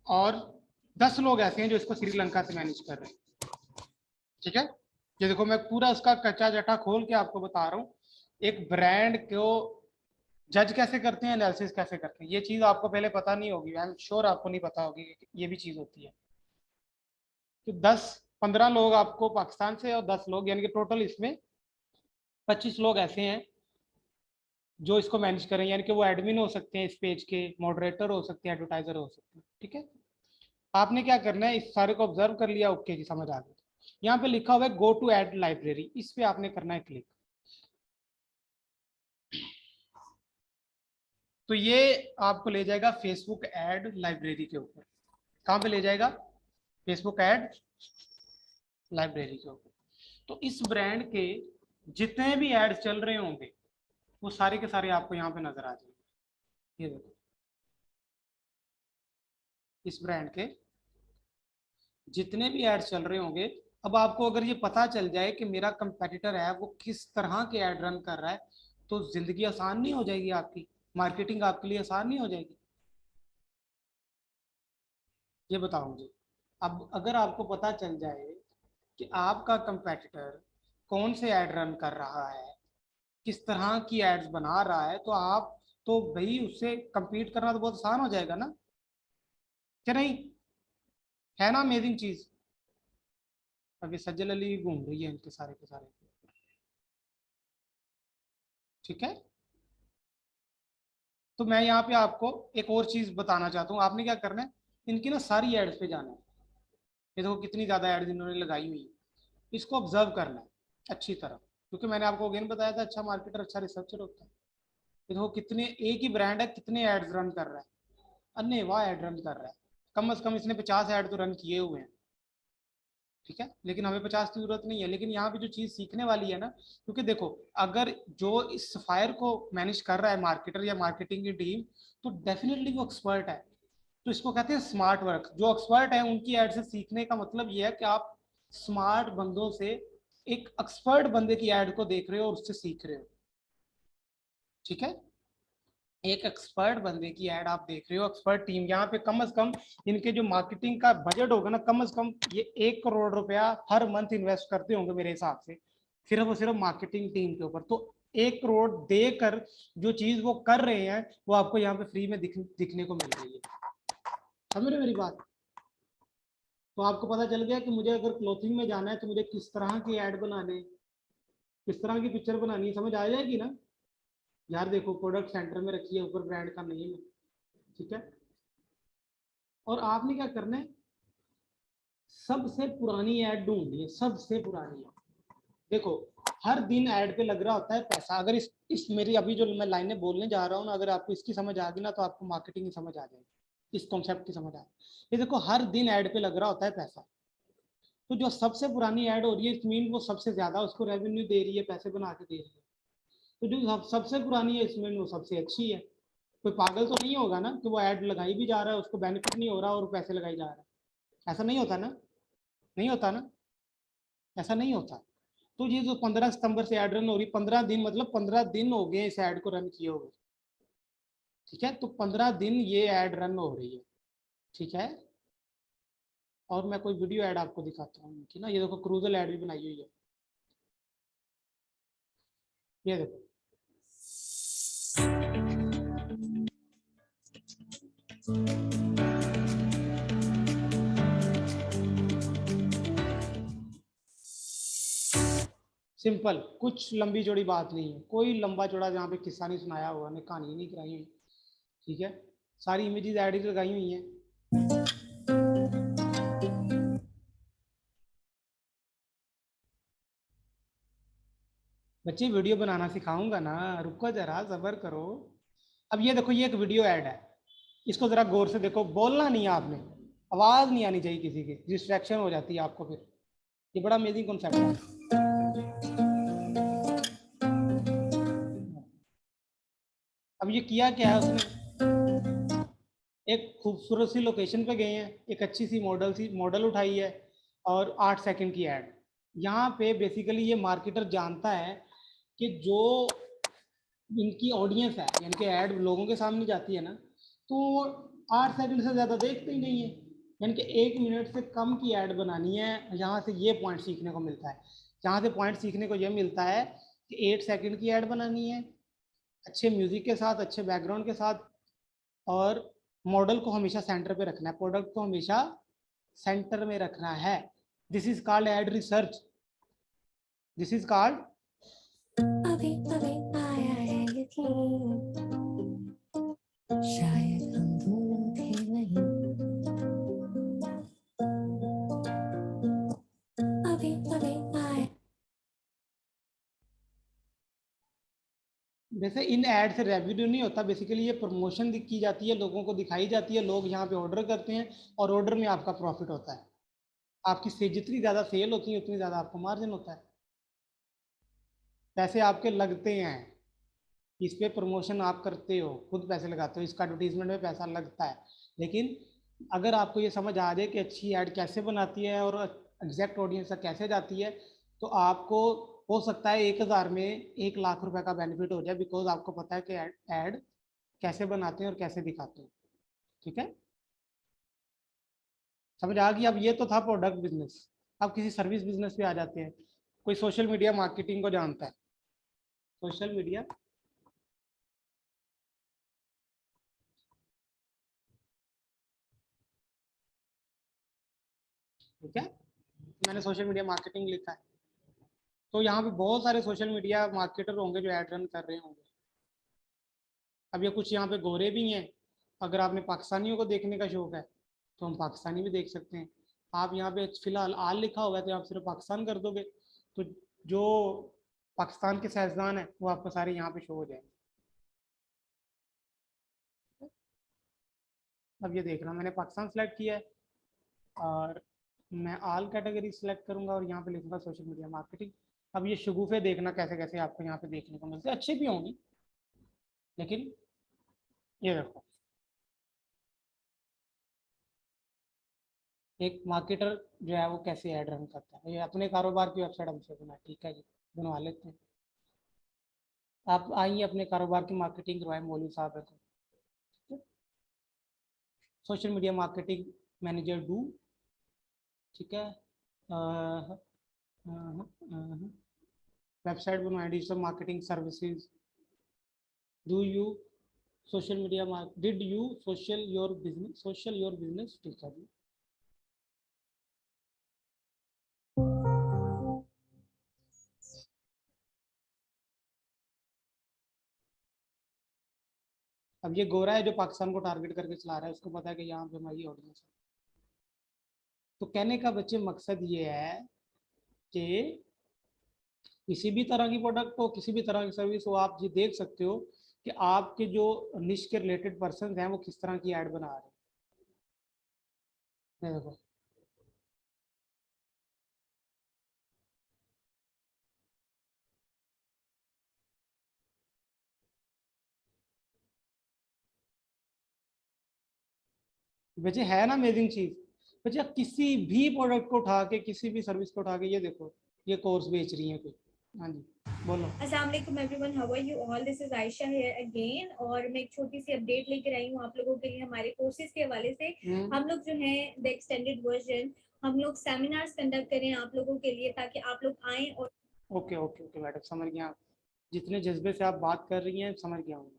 और 10 लोग ऐसे हैं जो इसको श्रीलंका से मैनेज कर रहे हैं, ठीक है। ये देखो मैं पूरा उसका कच्चा जटा खोल के आपको बता रहा हूँ, एक ब्रांड को जज कैसे करते हैं, एनालिसिस कैसे करते हैं। ये चीज आपको पहले पता नहीं होगी, आई एम श्योर आपको नहीं पता होगी कि ये भी चीज होती है। तो 10-15 लोग आपको पाकिस्तान से, और 10 लोग, यानी कि टोटल इसमें 25 लोग ऐसे हैं जो इसको मैनेज करें, यानी कि वो एडमिन हो सकते हैं इस पेज के, मॉडरेटर हो सकते हैं, एडवर्टाइजर हो सकते हैं, ठीक है। आपने क्या करना है, इस सारे को ऑब्जर्व कर लिया, ओके जी, समझ आ गया। यहाँ पे लिखा हुआ है गो टू एड लाइब्रेरी, इस पे आपने करना है क्लिक। तो ये आपको ले जाएगा फेसबुक एड लाइब्रेरी के ऊपर। कहाँ पे ले जाएगा? फेसबुक एड लाइब्रेरी के ऊपर। तो इस ब्रांड के जितने भी एड्स चल रहे होंगे वो सारे के सारे आपको यहाँ पे नजर आ जाएंगे। ये देखो, इस ब्रांड के जितने भी एड्स चल रहे होंगे। अब आपको अगर ये पता चल जाए कि मेरा कंपेटिटर है वो किस तरह के एड रन कर रहा है, तो जिंदगी आसान नहीं हो जाएगी आपकी, मार्केटिंग आपके लिए आसान नहीं हो जाएगी? ये बताओ मुझे। अब अगर आपको पता चल जाए कि आपका कंपेटिटर कौन से एड रन कर रहा है, किस तरह की एड्स बना रहा है, तो आप तो भाई उससे compete करना तो बहुत आसान हो जाएगा ना, क्या नहीं? है ना अमेजिंग चीज? अभी सज्जल अली घूम रही है इनके सारे के सारे, ठीक है। तो मैं यहाँ पे आपको एक और चीज बताना चाहता हूँ। आपने क्या करना है, इनकी ना सारी एड्स पे जाना है। ये देखो कितनी ज्यादा एड्स इन्होंने लगाई हुई है। इसको ऑब्जर्व करना है अच्छी तरह, क्योंकि मैंने आपको अगेन बताया था अच्छा मार्केटर अच्छा रिसर्चर होता है। ये देखो कितने, एक ही ब्रांड है कितने एड्स रन कर रहा है, अन्य वाह एड रन कर रहा है, कम से कम इसने 50 ऐड तो रन किए हुए हैं। ठीक है, लेकिन हमें 50 की जरूरत नहीं है। लेकिन यहाँ पे जो चीज सीखने वाली है ना, क्योंकि देखो अगर जो इस फायर को मैनेज कर रहा है मार्केटर या मार्केटिंग की टीम, तो डेफिनेटली वो एक्सपर्ट है। तो इसको कहते हैं स्मार्ट वर्क। जो एक्सपर्ट है उनकी एड से सीखने का मतलब ये है कि आप स्मार्ट बंदों से एक एक्सपर्ट बंदे की एड को देख रहे हो और उससे सीख रहे हो। ठीक है, एक एक्सपर्ट बंदे की ऐड आप देख रहे हो, एक्सपर्ट टीम, यहाँ पे कम से कम इनके जो मार्केटिंग का बजट होगा ना, कम से कम ये 1 करोड़ रुपया हर मंथ इन्वेस्ट करते होंगे मेरे हिसाब से, सिर्फ और सिर्फ मार्केटिंग टीम के ऊपर। तो 1 करोड़ देकर जो चीज वो कर रहे हैं वो आपको यहाँ पे फ्री में दिखने को मिल रही है। समझ रहे मेरी बात? तो आपको पता चल गया कि मुझे अगर क्लोथिंग में जाना है तो मुझे किस तरह की एड बनाने, किस तरह की पिक्चर बनानी है, समझ आ जाएगी ना यार। देखो प्रोडक्ट सेंटर में रखिए, ऊपर ब्रांड का नेम है। ठीक है, और आपने क्या करना है, सबसे पुरानी ऐड ढूंढनी है, सबसे पुरानी ऐड। देखो हर दिन ऐड पे लग रहा होता है पैसा। अगर इस मेरी अभी जो मैं लाइनें बोलने जा रहा हूँ ना, अगर आपको इसकी समझ आ गई ना, तो आपको मार्केटिंग की समझ आ जाएगी, इस कॉन्सेप्ट की समझ आ जाएगी। ये देखो हर दिन ऐड पे लग रहा होता है पैसा, तो जो सबसे पुरानी ऐड हो रही है, इट मीन वो सबसे ज्यादा उसको रेवेन्यू दे रही है, पैसे बना के दे रही है। तो जो सबसे पुरानी है इसमें वो सबसे अच्छी है। कोई पागल तो नहीं होगा ना कि वो ऐड लगाई भी जा रहा है, उसको बेनिफिट नहीं हो रहा और पैसे लगाई जा रहा है। ऐसा नहीं होता ना, नहीं होता ना, ऐसा नहीं होता। तो ये जो 15 सितंबर से ऐड रन हो रही, 15 दिन मतलब 15 दिन हो गए इस ऐड को रन किए हुए। ठीक है, तो 15 दिन ये ऐड रन हो रही है। ठीक है, और मैं कोई वीडियो ऐड आपको दिखाता हूँ कि ना, ये देखो क्रूजल ऐड भी बनाई हुई है, ये देखो। सिंपल, कुछ लंबी चौड़ी बात नहीं है, कोई लंबा चौड़ा जहाँ पे किस्सा नहीं सुनाया हुआ, ने कहानी नहीं कराई हुई। ठीक है, सारी इमेजेस ऐड ही लगाई हुई हैं। बच्चे वीडियो बनाना सिखाऊंगा ना, रुको जरा सबर करो। अब ये देखो, ये एक वीडियो ऐड है, इसको जरा गौर से देखो। बोलना नहीं है आपने, आवाज नहीं आनी चाहिए किसी की, डिस्ट्रैक्शन हो जाती है आपको फिर। ये बड़ा अमेजिंग कॉन्सेप्ट है। अब ये किया क्या है उसने, एक खूबसूरत सी लोकेशन पे गए हैं, एक अच्छी सी मॉडल उठाई है, और 8 सेकंड की ऐड। यहाँ पे बेसिकली ये मार्केटर जानता है कि जो इनकी ऑडियंस है, यानी कि ऐड लोगों के सामने जाती है ना, तो 8 सेकंड से ज़्यादा देखते ही नहीं है। यानी कि 1 मिनट से कम की ऐड बनानी है। यहाँ से ये पॉइंट सीखने को मिलता है, यहाँ से पॉइंट सीखने को ये मिलता है कि 8 सेकंड की ऐड बनानी है, अच्छे म्यूजिक के साथ, अच्छे बैकग्राउंड के साथ, और मॉडल को हमेशा सेंटर पे रखना है, प्रोडक्ट को हमेशा सेंटर में रखना है। This is called ad research, this is called. अभी अभी आया है यकीन, शायद हम दोनों थे नहीं, अभी अभी आया। वैसे इन ऐड से रेवेन्यू नहीं होता, बेसिकली ये प्रमोशन की जाती है, लोगों को दिखाई जाती है, लोग यहाँ पे ऑर्डर करते हैं, और ऑर्डर में आपका प्रॉफिट होता है। आपकी से जितनी ज़्यादा सेल होती है उतनी ज़्यादा आपको मार्जिन होता है, पैसे आपके लगते हैं। इस पे प्रमोशन आप करते हो, खुद पैसे लगाते हो, इसका एडवर्टीजमेंट में पैसा लगता है। लेकिन अगर आपको ये समझ आ जाए कि अच्छी ऐड कैसे बनाती है और एग्जैक्ट ऑडियंस तक कैसे जाती है, तो आपको हो सकता है 1,000 में 1 लाख रुपए का बेनिफिट हो जाए, बिकॉज आपको पता है कि ऐड कैसे बनाते हैं और कैसे दिखाते हैं। ठीक है, समझ आ गई? अब ये तो था प्रोडक्ट बिजनेस। अब किसी सर्विस बिजनेस पे आ जाते हैं। कोई सोशल मीडिया मार्केटिंग को जानता है? सोशल मीडिया, ठीक है, मैंने सोशल मीडिया मार्केटिंग लिखा है। तो यहाँ पे बहुत सारे सोशल मीडिया मार्केटर होंगे जो ऐड रन कर रहे होंगे। अब ये कुछ यहाँ पे गोरे भी हैं, अगर आपने पाकिस्तानियों को देखने का शौक है तो हम पाकिस्तानी भी देख सकते हैं। आप यहाँ पे फिलहाल आल लिखा हुआ है तो आप सिर्फ पाकिस्तान कर दोगे, तो जो पाकिस्तान के साइंसदान है वो आपको सारे यहाँ पे शो हो जाएंगे। अब ये देखना, मैंने पाकिस्तान सेलेक्ट किया है और मैं आल कैटेगरी सेलेक्ट करूंगा और यहाँ पे लिखूंगा सोशल मीडिया मार्केटिंग। अब ये शगुफे देखना कैसे कैसे आपको यहाँ पे देखने को मिलते हैं, अच्छे भी होंगे लेकिन ये देखो, एक मार्केटर जो है वो कैसे ऐड रन करता है। ये अपने कारोबार की वेबसाइट हमसे बना, ठीक है जी, बनवा लेते हैं। आप आइए अपने कारोबार की मार्केटिंग करवाएं मौलवी साहब है तो। Social media marketing manager do, ठीक है। वेबसाइट बनवाएं, digital marketing services. Do you social media did you social your business, ठीक है जी। अब ये गोरा है जो पाकिस्तान को टारगेट करके चला रहा है, उसको पता है कि यहाँ पे हमारी ऑडियंस है। तो कहने का बच्चे मकसद ये है कि किसी भी तरह की प्रोडक्ट हो, किसी भी तरह की सर्विस हो, आप ये देख सकते हो कि आपके जो निश के रिलेटेड पर्सन हैं वो किस तरह की ऐड बना रहे हैं। देखो बच्चे, है ना अमेजिंग चीज। बच्चे आप किसी भी प्रोडक्ट को उठा के, किसी भी सर्विस को उठा के, ये देखो ये कोर्स बेच रही है कोई। हाँ जी बोलो। अस्सलाम वालेकुम everyone, how are you all, this is Ayesha here again. और मैं एक छोटी सी अपडेट लेकर आई हूँ आप लोगों के लिए हमारे कोर्सेज के हवाले से। हम लोग जो है द एक्सटेंडेड वर्जन, हम लोग सेमिनार्स कंडक्ट करें आप लोगों के लिए ताकि आप लोग आएँ। और ओके ओके ओके मैडम, समझ गया। आप जितने जज्बे से आप बात कर रही हैं समझ गया हूँ।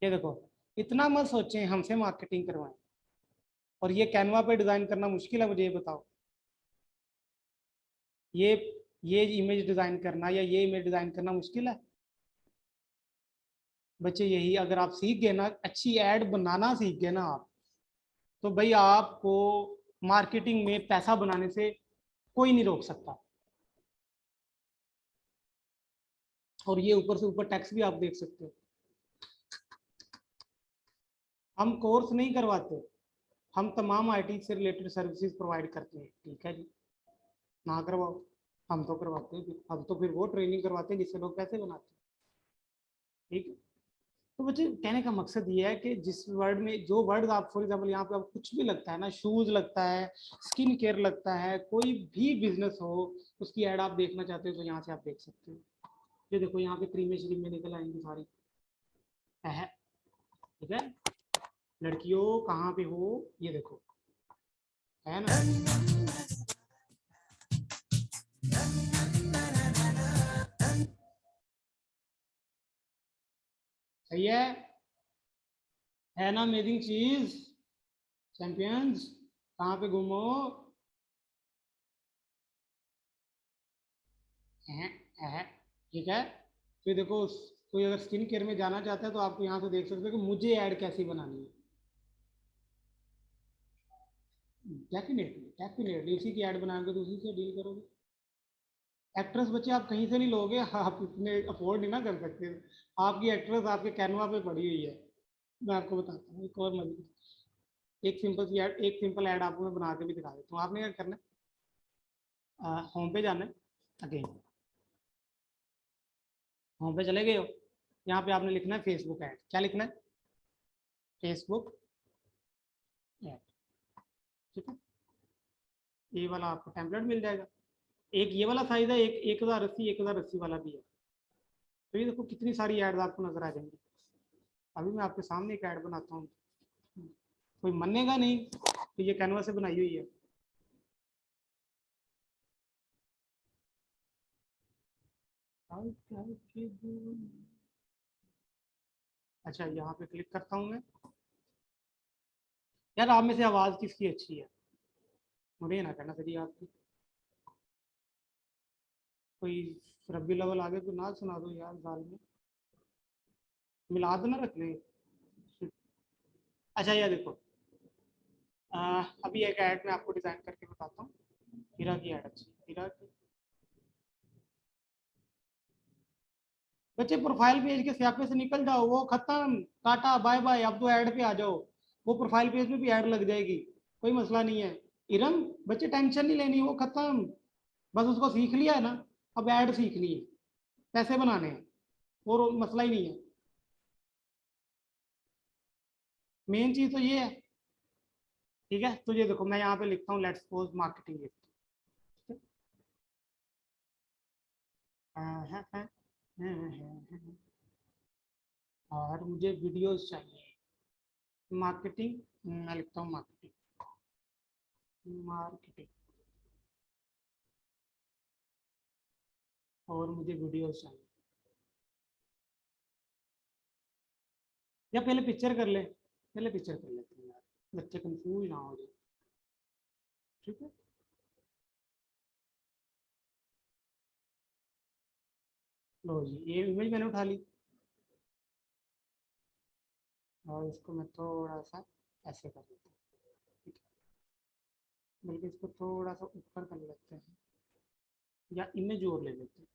ये देखो, इतना मत सोचें हमसे मार्केटिंग करवाएं। और ये कैनवा पे डिजाइन करना मुश्किल है, मुझे ये बताओ। ये ये इमेज डिजाइन करना या ये इमेज डिजाइन करना मुश्किल है? बच्चे यही अगर आप सीख गए ना, अच्छी ऐड बनाना सीख गए ना आप, तो भाई आपको मार्केटिंग में पैसा बनाने से कोई नहीं रोक सकता। और ये ऊपर से ऊपर टैक्स भी आप देख सकते हो। हम कोर्स नहीं करवाते, हम तमाम आईटी से रिलेटेड सर्विसेज प्रोवाइड करते हैं, ठीक है जी। ना करवाओ, हम तो करवाते हैं, हम तो फिर वो ट्रेनिंग करवाते हैं जिससे लोग पैसे बनाते हैं, ठीक है। तो बच्चे कहने का मकसद ये है कि जिस वर्ड में जो वर्ड आप फॉर एग्जाम्पल यहाँ पे आप कुछ भी लगता है ना, शूज लगता है, स्किन केयर लगता है, कोई भी बिजनेस हो उसकी ऐड आप देखना चाहते हो तो यहाँ से आप देख सकते हो। ये देखो यहाँ पे क्रीमें श्रीमें निकल आएंगी सारी, है ठीक है। लड़कियों कहाँ पे हो, ये देखो, है ना। सही है ना अमेजिंग चीज। चैंपियंस कहाँ पे घूमो, है ठीक है। फिर देखो कोई अगर स्किन केयर में जाना चाहता है तो आपको यहाँ से देख सकते हो कि मुझे ऐड कैसी बनानी है। डेफिनेटली डेफिनेटली उसी की ऐड बनाओगे तो उसी से डील करोगे। एक्ट्रेस बच्चे आप कहीं से नहीं लोगे, आप इतने अफोर्ड नहीं ना कर सकते। आपकी एक्ट्रेस आपके कैनवा पे पड़ी हुई है। मैं आपको बताता हूँ एक और मजे, एक सिंपल सी ऐड, एक सिंपल ऐड आपको मैं बना के भी दिखा देता हूँ। आपने क्या करना है, होम पे जाना है, अगेन होम पे चले गए हो, यहाँ पे आपने लिखना है फेसबुक ऐड। क्या लिखना है, फेसबुक ऐड, ठीक है। ये वाला आपको टेम्पलेट मिल जाएगा। एक ये वाला साइज है, एक 1080, 1080 वाला भी है। तो ये देखो कितनी सारी एड्स आपको नजर आ जाएंगी। अभी मैं आपके सामने एक ऐड बनाता हूँ, कोई मानेगा नहीं कि ये कैनवा से बनाई हुई है। अच्छा यहाँ पे क्लिक करता हूँ मैं। यार आप में से आवाज किसकी अच्छी है, मुझे ना कहना सही आपकी। कोई रब्बी लेवल आगे तो ना सुना दो यार साल में, मिला दो ना रख ले। अच्छा यार देखो, अभी एक ऐड मैं आपको डिजाइन करके बताता हूँ। हीरा की ऐड अच्छी, हीरा की। बच्चे प्रोफाइल पेज के स्यापे से निकल जाओ, वो खत्म, टाटा बाय बाय, अब तो ऐड पे आ जाओ। वो प्रोफाइल पेज में भी ऐड लग जाएगी, कोई मसला नहीं है। इरम, बच्चे टेंशन नहीं लेनी, वो खत्म, बस उसको सीख लिया है ना, अब ऐड सीखनी है, पैसे बनाने हैं, और मसला ही नहीं है। मेन चीज तो ये है, ठीक है। तो ये देखो, मैं यहाँ पे लिखता हूँ लेट्स सपोज मार्केटिंग लिखता हूँ, और मुझे वीडियोस चाहिए, मार्केटिंग, मैं लिखता हूँ मार्केटिंग, मार्केटिंग, और मुझे वीडियोस चाहिए। या पहले पिक्चर कर ले, पहले पिक्चर कर लेते हैं यार, बच्चे कंफ्यूज ना हो जाए, ठीक है। लो जी, ये इमेज मैंने उठा ली, और इसको मैं थोड़ा सा ऐसे कर देता हूँ, ठीक है। बल्कि इसको थोड़ा सा ऊपर कर लेते हैं, या इमेज और ले लेते हैं,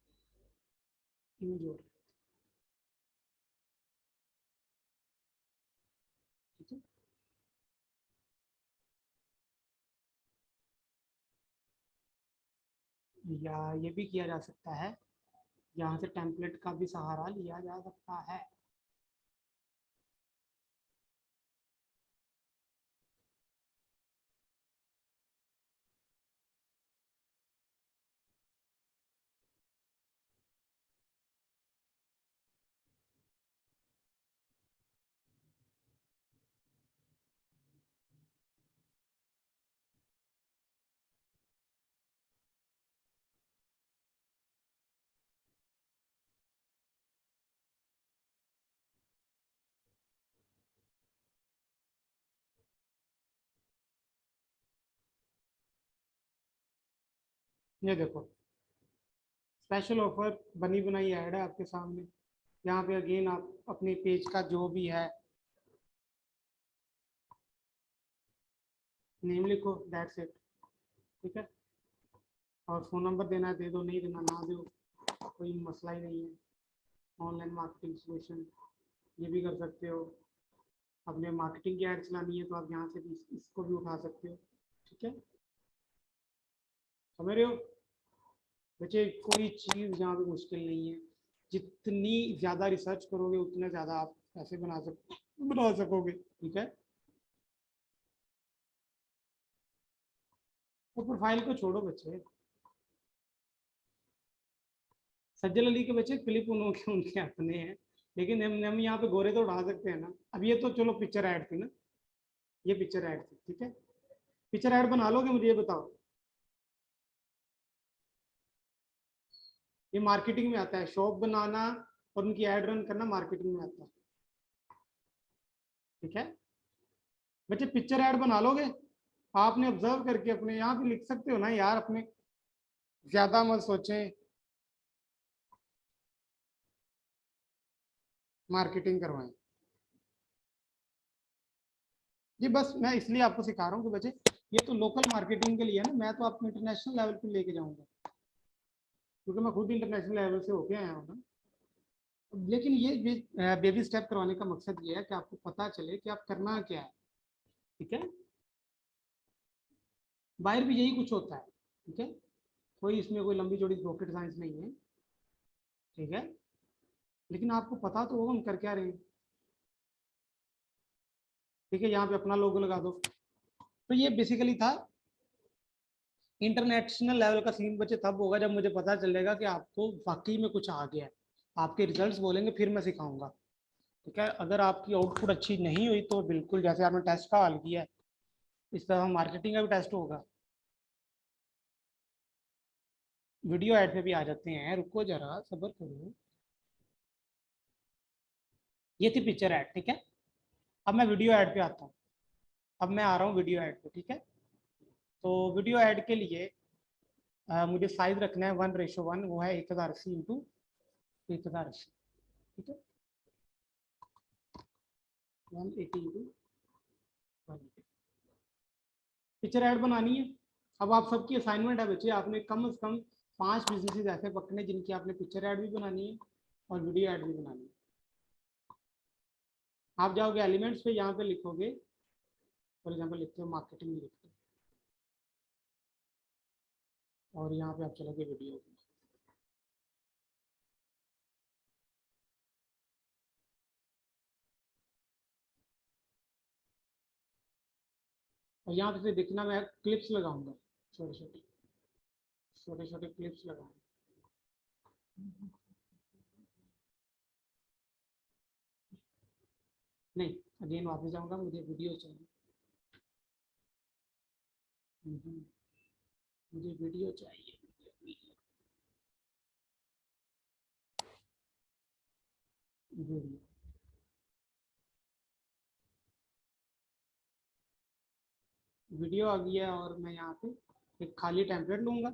इमेज और, ठीक है। या ये भी किया जा सकता है, यहाँ से टेम्पलेट का भी सहारा लिया जा सकता है। ये देखो, स्पेशल ऑफर बनी बनाई ऐड है आपके सामने। यहाँ पे अगेन आप अपने पेज का जो भी है नेम लिखो, दैट्स इट, ठीक है। और फ़ोन नंबर देना है दे दो, नहीं देना ना दो, कोई मसला ही नहीं है। ऑनलाइन मार्केटिंग सोल्यूशन, ये भी कर सकते हो। अपने मार्केटिंग की ऐड चलानी है तो आप यहाँ से भी इसको भी उठा सकते हो, ठीक है। समझ रहे हो बच्चे, कोई चीज़ यहाँ पे मुश्किल नहीं है। जितनी ज़्यादा रिसर्च करोगे उतने ज़्यादा आप पैसे बना सकोगे, ठीक है। तो प्रोफाइल को छोड़ो बच्चे, सज्जल अली के बच्चे क्लिप उनके उनके अपने हैं, लेकिन हम यहाँ पे गोरे तो उड़ा सकते हैं ना। अब ये तो चलो पिक्चर ऐड थी ना, ये पिक्चर ऐड थी, ठीक है। पिक्चर ऐड बना लोगे, मुझे ये बताओ। ये मार्केटिंग में आता है, शॉप बनाना और उनकी ऐड रन करना मार्केटिंग में आता है, ठीक है। बच्चे पिक्चर ऐड बना लोगे, आपने ऑब्जर्व करके अपने यहाँ पे लिख सकते हो ना यार, अपने ज्यादा मत सोचें, मार्केटिंग करवाएं। जी बस मैं इसलिए आपको सिखा रहा हूँ कि बच्चे, ये तो लोकल मार्केटिंग के लिए है ना, मैं तो आपको इंटरनेशनल लेवल पे लेके जाऊंगा, क्योंकि मैं खुद इंटरनेशनल लेवल से होके आया हूँ ना। लेकिन ये बेबी स्टेप करवाने का मकसद ये है कि आपको पता चले कि आप करना क्या है, ठीक है। बाहर भी यही कुछ होता है, ठीक है। कोई इसमें कोई लंबी चौड़ी रॉकेट साइंस नहीं है, ठीक है। लेकिन आपको पता तो होगा हम कर क्या रहे हैं, ठीक है। यहाँ पे अपना लोगो लगा दो। तो ये बेसिकली था इंटरनेशनल लेवल का सीन। बच्चे तब होगा जब मुझे पता चलेगा कि आपको वाकई में कुछ आ गया है, आपके रिजल्ट्स बोलेंगे, फिर मैं सिखाऊंगा, ठीक है। अगर आपकी आउटपुट अच्छी नहीं हुई तो बिल्कुल जैसे आपने टेस्ट का हल किया है, इस तरह मार्केटिंग का भी टेस्ट होगा। वीडियो ऐड पे भी आ जाते हैं, रुको जरा सब्र करो। ये थी पिक्चर ऐड, ठीक है। अब मैं वीडियो ऐड पे आता हूँ, अब मैं आ रहा हूँ वीडियो ऐड पे, ठीक है। तो वीडियो ऐड के लिए मुझे साइज रखना है 1:1, वो है 1080 इंटू 1080, ठीक है। 180 इंटू 180, पिक्चर ऐड बनानी है। अब आप सबकी असाइनमेंट है बच्चे, आपने कम से कम 5 बिजनेसेस ऐसे पकड़ने जिनकी आपने पिक्चर ऐड भी बनानी है और वीडियो ऐड भी बनानी है। आप जाओगे एलिमेंट्स पे, यहाँ पे लिखोगे फॉर एग्जाम्पल लिखते हो मार्केटिंग लिखते हो, और यहाँ पे आप चलोगे वीडियो। और यहाँ पे देखना मैं क्लिप्स लगाऊंगा, छोटे छोटे छोटे छोटे क्लिप्स लगाऊंगा। नहीं, अगेन वापस जाऊंगा, मुझे वीडियो चाहिए। मुझे वीडियो चाहिए, वीडियो। वीडियो आ गया और मैं यहाँ पे एक खाली टेम्पलेट लूंगा।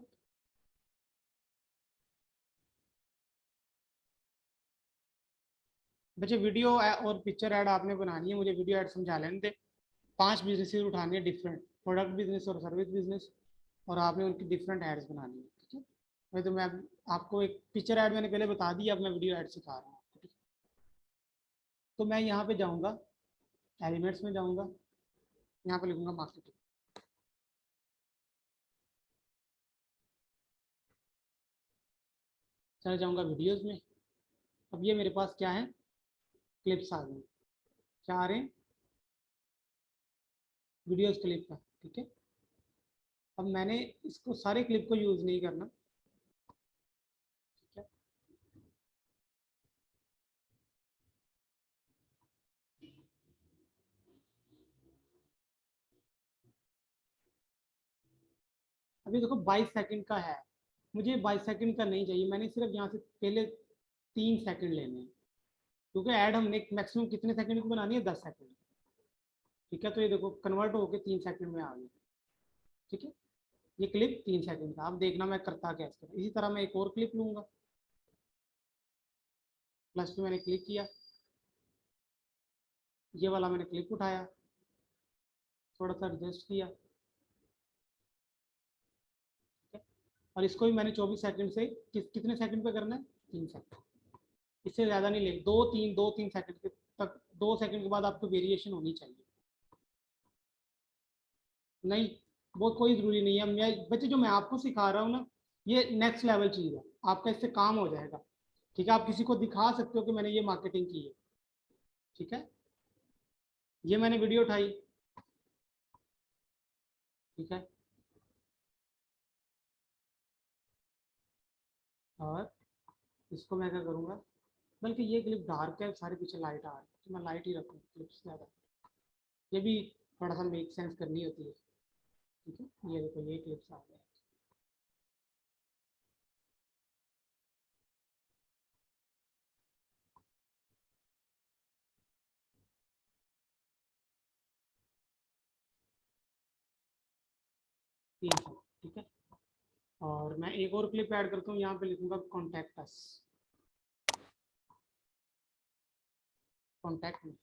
बच्चे वीडियो और पिक्चर ऐड आपने बनानी है, मुझे वीडियो ऐड समझा लेने दे। 5 बिजनेसेस उठानी है डिफरेंट, प्रोडक्ट बिजनेस और सर्विस बिजनेस, और आपने उनकी डिफरेंट एड्स बनानी है, ठीक है। वही तो मैं आपको एक पिक्चर ऐड मैंने पहले बता दी, अब मैं वीडियो ऐड सिखा रहा हूँ। तो मैं यहाँ पे जाऊँगा, एलिमेंट्स में जाऊँगा, यहाँ पे लिखूंगा मार्केटिंग, चले जाऊँगा वीडियोज़ में। अब ये मेरे पास क्या है, क्लिप्स आ गए। क्या आ रहे हैं, वीडियोज़ क्लिप का, ठीक है। अब मैंने इसको सारे क्लिप को यूज़ नहीं करना, ठीक है। अभी देखो 22 सेकंड का है, मुझे 22 सेकंड का नहीं चाहिए, मैंने सिर्फ यहाँ से पहले 3 सेकंड लेने हैं, क्योंकि ऐड हमने मैक्सिमम कितने सेकंड की बनानी है, 10 सेकंड, ठीक है। तो ये देखो कन्वर्ट होकर 3 सेकंड में आ गई, ठीक है। ये क्लिप 3 सेकंड का, अब देखना मैं करता क्या इसका। इसी तरह मैं एक और क्लिप लूंगा, प्लस पे मैंने क्लिक किया, ये वाला मैंने क्लिप उठाया, थोड़ा सा एडजस्ट किया, ठीक है। और इसको भी मैंने 24 सेकंड से कितने सेकंड पे करना है, 3 सेकंड, इससे ज़्यादा नहीं ले, 2-3 सेकंड तक, 2 सेकंड के बाद आपको वेरिएशन होनी चाहिए। नहीं, वो कोई ज़रूरी नहीं है, मैं बच्चे जो मैं आपको सिखा रहा हूँ ना, ये नेक्स्ट लेवल चीज़ है, आपका इससे काम हो जाएगा, ठीक है। आप किसी को दिखा सकते हो कि मैंने ये मार्केटिंग की है, ठीक है। ये मैंने वीडियो उठाई, ठीक है, और इसको मैं क्या करूँगा, बल्कि ये क्लिप डार्क है, सारे पीछे लाइट आ रही है, तो मैं लाइट ही रखूँ क्लिप्स ज़्यादा, ये भी थोड़ा सा मेक सेंस करनी होती है, ठीक है। ये देखो ये क्लिप्स आ गए, 300, ठीक है। और मैं एक और क्लिप ऐड करता हूँ, यहाँ पे लिखूंगा कॉन्टैक्ट अस, कॉन्टैक्ट में।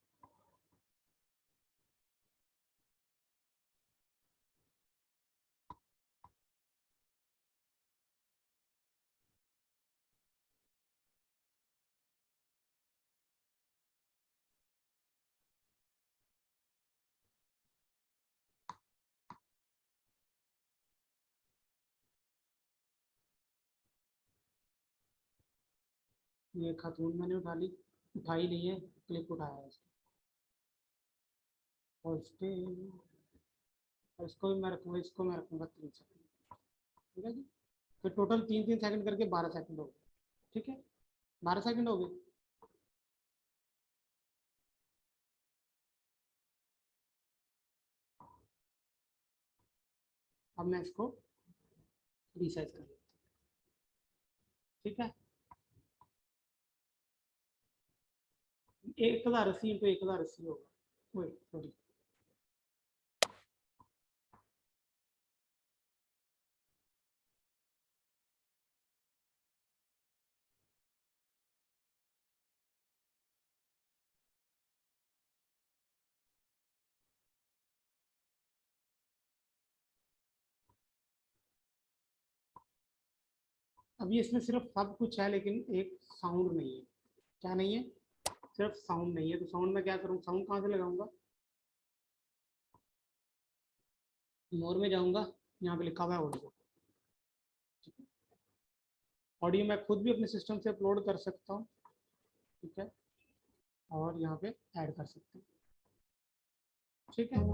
ये खातून मैंने उठाई नहीं है, क्लिप उठाया है इसको, और इसको भी मैं रखूँगा, इसको मैं रखूँगा 3 सेकंड, ठीक है जी। तो टोटल 3-3 सेकंड करके 12 सेकंड हो गए, ठीक है, 12 सेकंड हो गए। अब मैं इसको रिसाइज कर लेता हूँ, ठीक है। 1080 इंटू 1080 होगा, वही सॉरी, अभी इसमें सिर्फ सब कुछ है लेकिन एक साउंड नहीं है। क्या नहीं है? सिर्फ साउंड नहीं है। तो साउंड में क्या करूँ? साउंड कहाँ से लगाऊंगा? मोर में जाऊंगा, यहाँ पे लिखा हुआ है ऑडियो। ऑडियो मैं खुद भी अपने सिस्टम से अपलोड कर सकता हूँ, ठीक है, और यहाँ पे ऐड कर सकते हैं, ठीक है।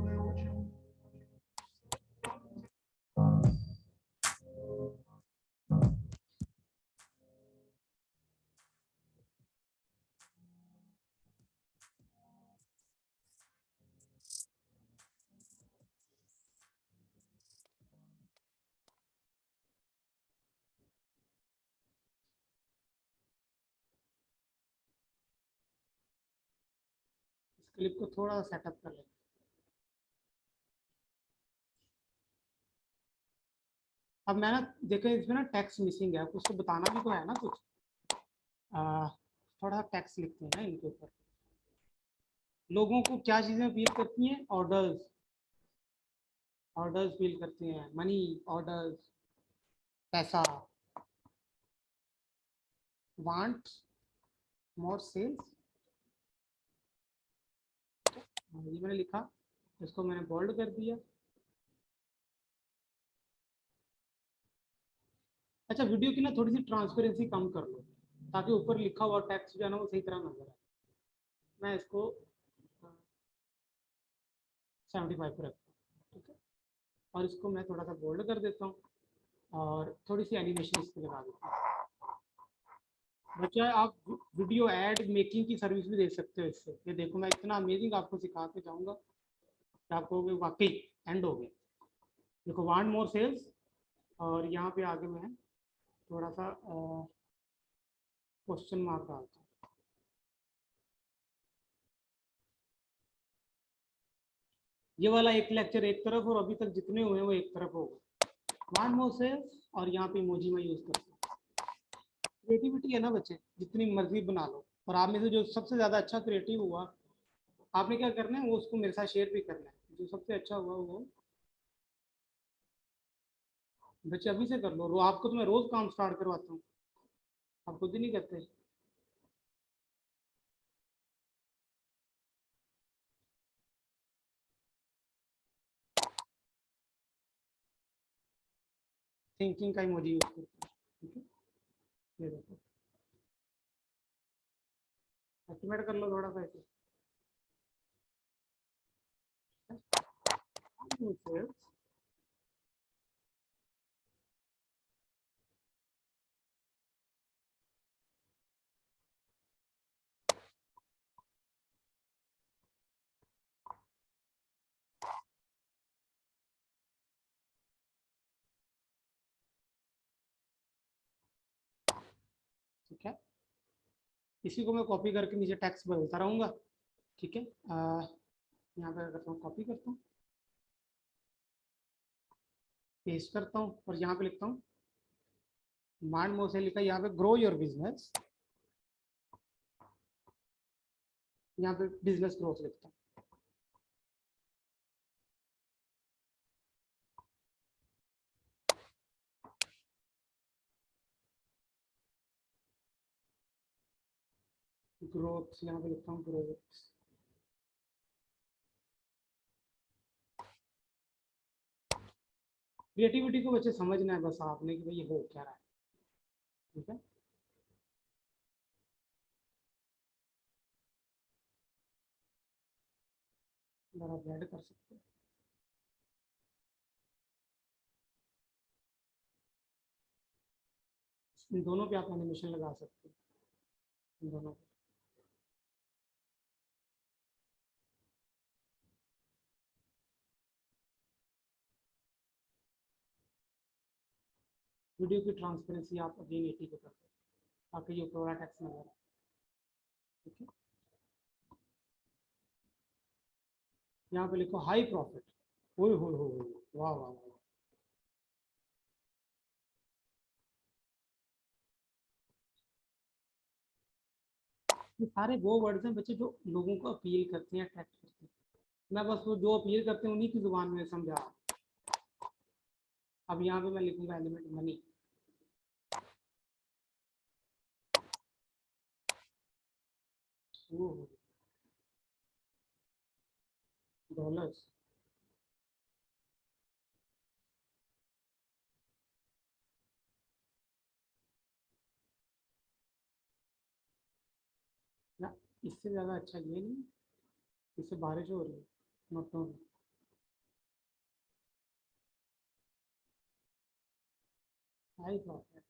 इस क्लिप को थोड़ा सा सेटअप कर लेते हैं। अब मैं ना देखें इसमें ना टेक्स्ट मिसिंग है, कुछ तो बताना भी तो है ना कुछ। थोड़ा टेक्स्ट लिखते हैं ना इनके ऊपर। लोगों को क्या चीज़ें अपील करती हैं? ऑर्डर्स। ऑर्डर्स फील करती हैं, मनी, ऑर्डर्स, पैसा, वांट मोर सेल्स। ये मैंने लिखा, इसको मैंने बोल्ड कर दिया। अच्छा, वीडियो की ना थोड़ी सी ट्रांसपेरेंसी कम कर लो ताकि ऊपर लिखा हुआ टेक्स्ट जो है ना वो सही तरह नजर आए। मैं इसको 75 पर रखता हूँ, ठीक है, और इसको मैं थोड़ा सा बोल्ड कर देता हूँ और थोड़ी सी एनिमेशन इस पर लगा देता हूँ। बच्चा आप वीडियो ऐड मेकिंग की सर्विस भी दे सकते हो इससे। ये देखो मैं इतना अमेजिंग आपको सिखा के जाऊँगा कि आपको वाकई एंड हो गया। देखो वांट मोर सेल्स, और यहाँ पे आगे मैं थोड़ा सा क्वेश्चन मार्क डालता हूँ। ये वाला एक लेक्चर एक तरफ और अभी तक जितने हुए हैं वो एक तरफ होगा। वांट मोर सेल्स और यहाँ पे इमोजी में यूज करता हूँ। क्रिएटिविटी है ना बच्चे, जितनी मर्जी बना लो। और आप में से जो सबसे ज्यादा अच्छा क्रिएटिव हुआ, आपने क्या करना है वो उसको मेरे साथ शेयर भी करना है। जो सबसे अच्छा हुआ वो बच्चे अभी से कर लो। आपको तो मैं रोज काम स्टार्ट करवाता हूँ, आप खुद ही नहीं करते। थिंकिंग का इमोजी यूज करते हैं, ठीक है। ये देखो एस्टिमेट कर लो थोड़ा सा ऐसे। ठीक है, इसी को मैं कॉपी करके नीचे टेक्स्ट बदलता रहूंगा, ठीक है। यहाँ पे करता हूँ, कॉपी करता हूँ, पेस्ट करता हूँ और यहाँ पे लिखता हूँ मान मोर से लिखा, यहाँ पे ग्रो योर बिजनेस, यहाँ पे बिजनेस ग्रोथ लिखता हूँ। ग्रोथ यहाँ पे लिखता हूँ ग्रोथ। क्रिएटिविटी को बच्चे समझना है बस आपने कि भाई ये हो क्या रहा है, ठीक है। आप ऐड कर सकते हैं, इन दोनों पे आप एनिमेशन लगा सकते हैं, इन दोनों पे। वीडियो की ट्रांसपेरेंसी आप अगेन 80 पे कर दो ताकि ये पूरा टेक्स्ट नजर आए, ठीक है। यहाँ पे लिखो हाई प्रॉफिट। हो वाह वाह वाह। ये सारे वो वर्ड्स हैं बच्चे जो लोगों को अपील करते हैं, अट्रैक्ट करते हैं। मैं बस वो जो अपील करते हैं उन्हीं की जुबान में समझा रहा हूँ। अब यहाँ पे मैं लिखूंगा एलिमेंट मनी, डॉलर्स। ना, इससे ज़्यादा अच्छा ये नहीं, इससे बारिश हो रही है नोटों में। आई बात है।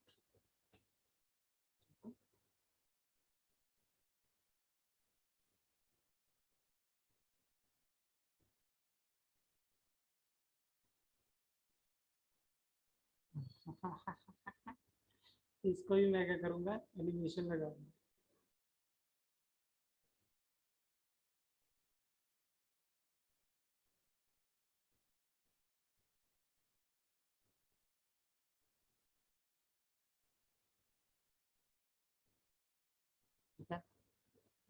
इसको भी मैं क्या करूँगा, एनिमेशन लगाऊंगा। ठीक है,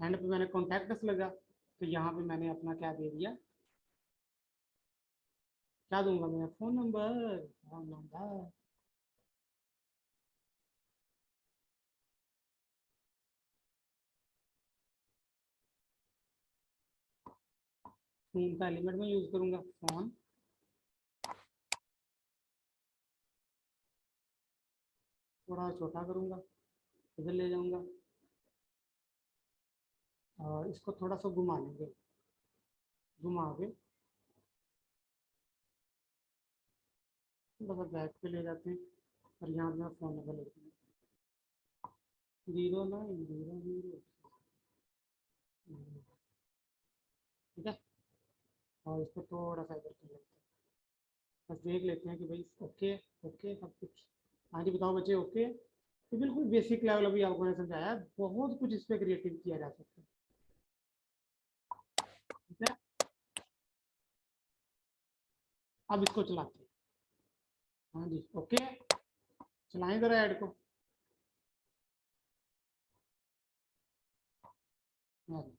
एंड पे मैंने कॉन्टैक्ट्स लगा, तो यहाँ पे मैंने अपना क्या दे दिया, क्या दूंगा मैं, phone number. Phone number. Phone का एलिमेंट में यूज करूंगा, फोन। थोड़ा छोटा करूंगा, इधर ले जाऊंगा, और इसको थोड़ा सा घुमा लेंगे, घुमा के थोड़ा सा बैक पे ले जाते हैं, और यहाँ पे मैं फोन नंबर लेते हैं, 0900। ठीक है, और इसको थोड़ा सा इधर कर लेते हैं, बस देख लेते हैं कि भाई ओके, ओके सब कुछ। हाँ जी बताओ बच्चे, ओके। तो बिल्कुल बेसिक लेवल अभी आपको मैंने समझाया है, बहुत कुछ इस पर क्रिएटिव किया जा सकता है। ठीक है, अब इसको चलाते हैं। हाँ जी ओके, चलाएं जरा ऐड को। हाँ जी।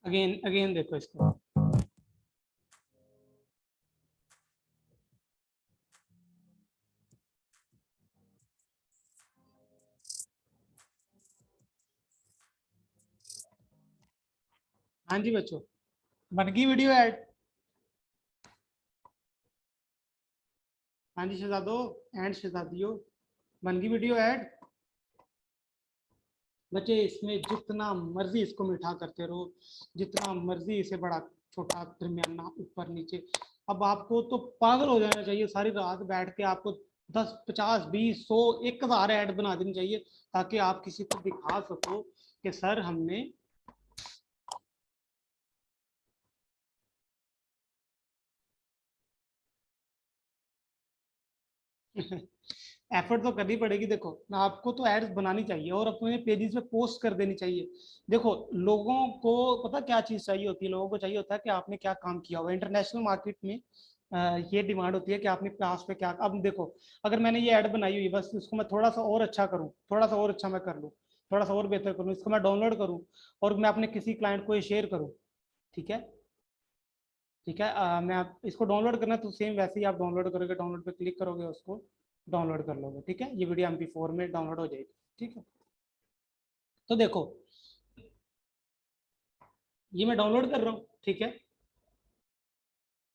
अगेन अगेन देखो इसको। हाँ जी बच्चों, बन गई वीडियो ऐड। हाँ जी शहजादो एंड शहजादियों, बन गई वीडियो ऐड। बच्चे इसमें जितना मर्जी इसको मीठा करते रहो, जितना मर्जी इसे बड़ा छोटा दरमियाना ऊपर नीचे, अब आपको तो पागल हो जाना चाहिए सारी रात बैठ के, आपको 10 50 20 100 1000 ऐड बना देनी चाहिए, ताकि आप किसी को दिखा सको कि सर हमने एफर्ट तो करनी पड़ेगी। देखो ना, आपको तो एड्स बनानी चाहिए और अपने पेजेस पे पोस्ट कर देनी चाहिए। देखो लोगों को पता क्या चीज चाहिए होती है, लोगों को चाहिए होता है कि आपने क्या काम किया हुआ। इंटरनेशनल मार्केट में ये डिमांड होती है कि आपने क्लास पे क्या, अब देखो अगर मैंने ये ऐड बनाई हुई है, बस इसको मैं थोड़ा सा और अच्छा करूँ, थोड़ा सा और अच्छा मैं कर लूँ, थोड़ा सा और बेहतर करूँ, इसको मैं डाउनलोड करूँ और मैं अपने किसी क्लाइंट को ये शेयर करूँ। ठीक है, ठीक है, मैं आप इसको डाउनलोड करना तो सेम वैसे ही आप डाउनलोड करोगे, डाउनलोड पे क्लिक करोगे, उसको डाउनलोड कर लोगे। ठीक है, ये वीडियो MP4 में डाउनलोड हो जाएगी। ठीक है, तो देखो ये मैं डाउनलोड कर रहा हूँ। ठीक है,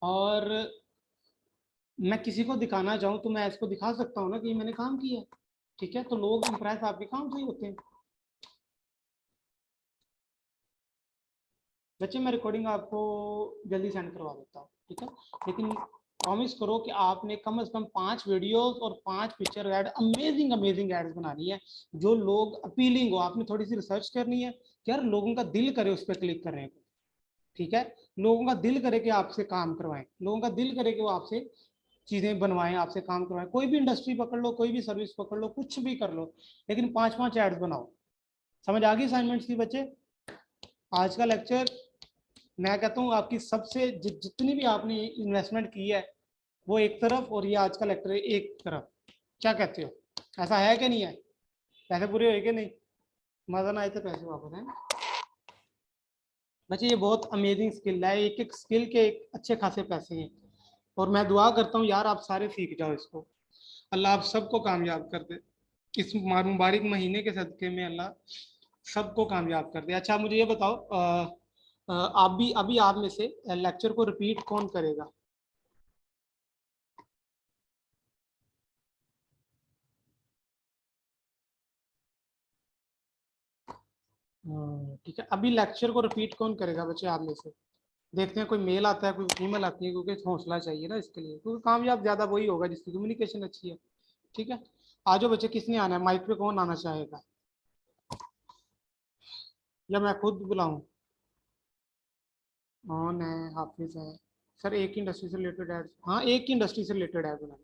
और मैं किसी को दिखाना चाहूँ तो मैं इसको दिखा सकता हूँ ना कि मैंने काम किया है। ठीक है, तो लोग इंप्रेस आपके काम से ही होते हैं। बच्चे मैं रिकॉर्डिंग आपको जल्दी सेंड करवा देता हूँ। ठीक है, लेकिन प्रॉमिस करो कि आपने कम से कम 5 वीडियोस और 5 picture ad, amazing amazing ads बनानी है, जो लोग अपीलिंग हो। आपने थोड़ी सी रिसर्च करनी है कि यार लोगों का दिल करे उस पर क्लिक करने को। ठीक है, लोगों का दिल करे कि आपसे काम करवाएं, लोगों का दिल करे कि वो आपसे चीजें बनवाएं, आपसे काम करवाएं। कोई भी इंडस्ट्री पकड़ लो, कोई भी सर्विस पकड़ लो, कुछ भी कर लो, लेकिन 5 5 एड्स बनाओ। समझ आ गई असाइनमेंट्स की बच्चे? आज का लेक्चर मैं कहता हूँ आपकी सबसे जितनी भी आपने इन्वेस्टमेंट की है वो एक तरफ, और ये आज का लेक्चर एक तरफ। क्या कहते हो, ऐसा है कि नहीं है? पैसे पूरे हुए कि नहीं? मजा ना आए तो पैसे वापस हैं। बच्चे ये बहुत अमेजिंग स्किल है, एक एक स्किल के एक अच्छे खासे पैसे हैं, और मैं दुआ करता हूँ यार आप सारे सीख जाओ इसको। अल्लाह आप सबको कामयाब कर दे इस मुबारक महीने के सदके में, अल्लाह सबको कामयाब कर दे। अच्छा मुझे ये बताओ, आप भी अभी आप में से लेक्चर को रिपीट कौन करेगा? ठीक है, अभी लेक्चर को रिपीट कौन करेगा बच्चे आप में से? देखते हैं कोई मेल आता है कोई फीमेल आती है, क्योंकि हौसला चाहिए ना इसके लिए, क्योंकि कामयाब ज्यादा वही होगा जिसकी कम्युनिकेशन अच्छी है। ठीक है, आ जाओ बच्चे, किसने आना है? माइक पे कौन आना चाहेगा, या मैं खुद बुलाऊं? कौन है? हाफिज है। सर एक ही इंडस्ट्री से रिलेटेड एड, हाँ एक ही इंडस्ट्री से रिलेटेड एड बना,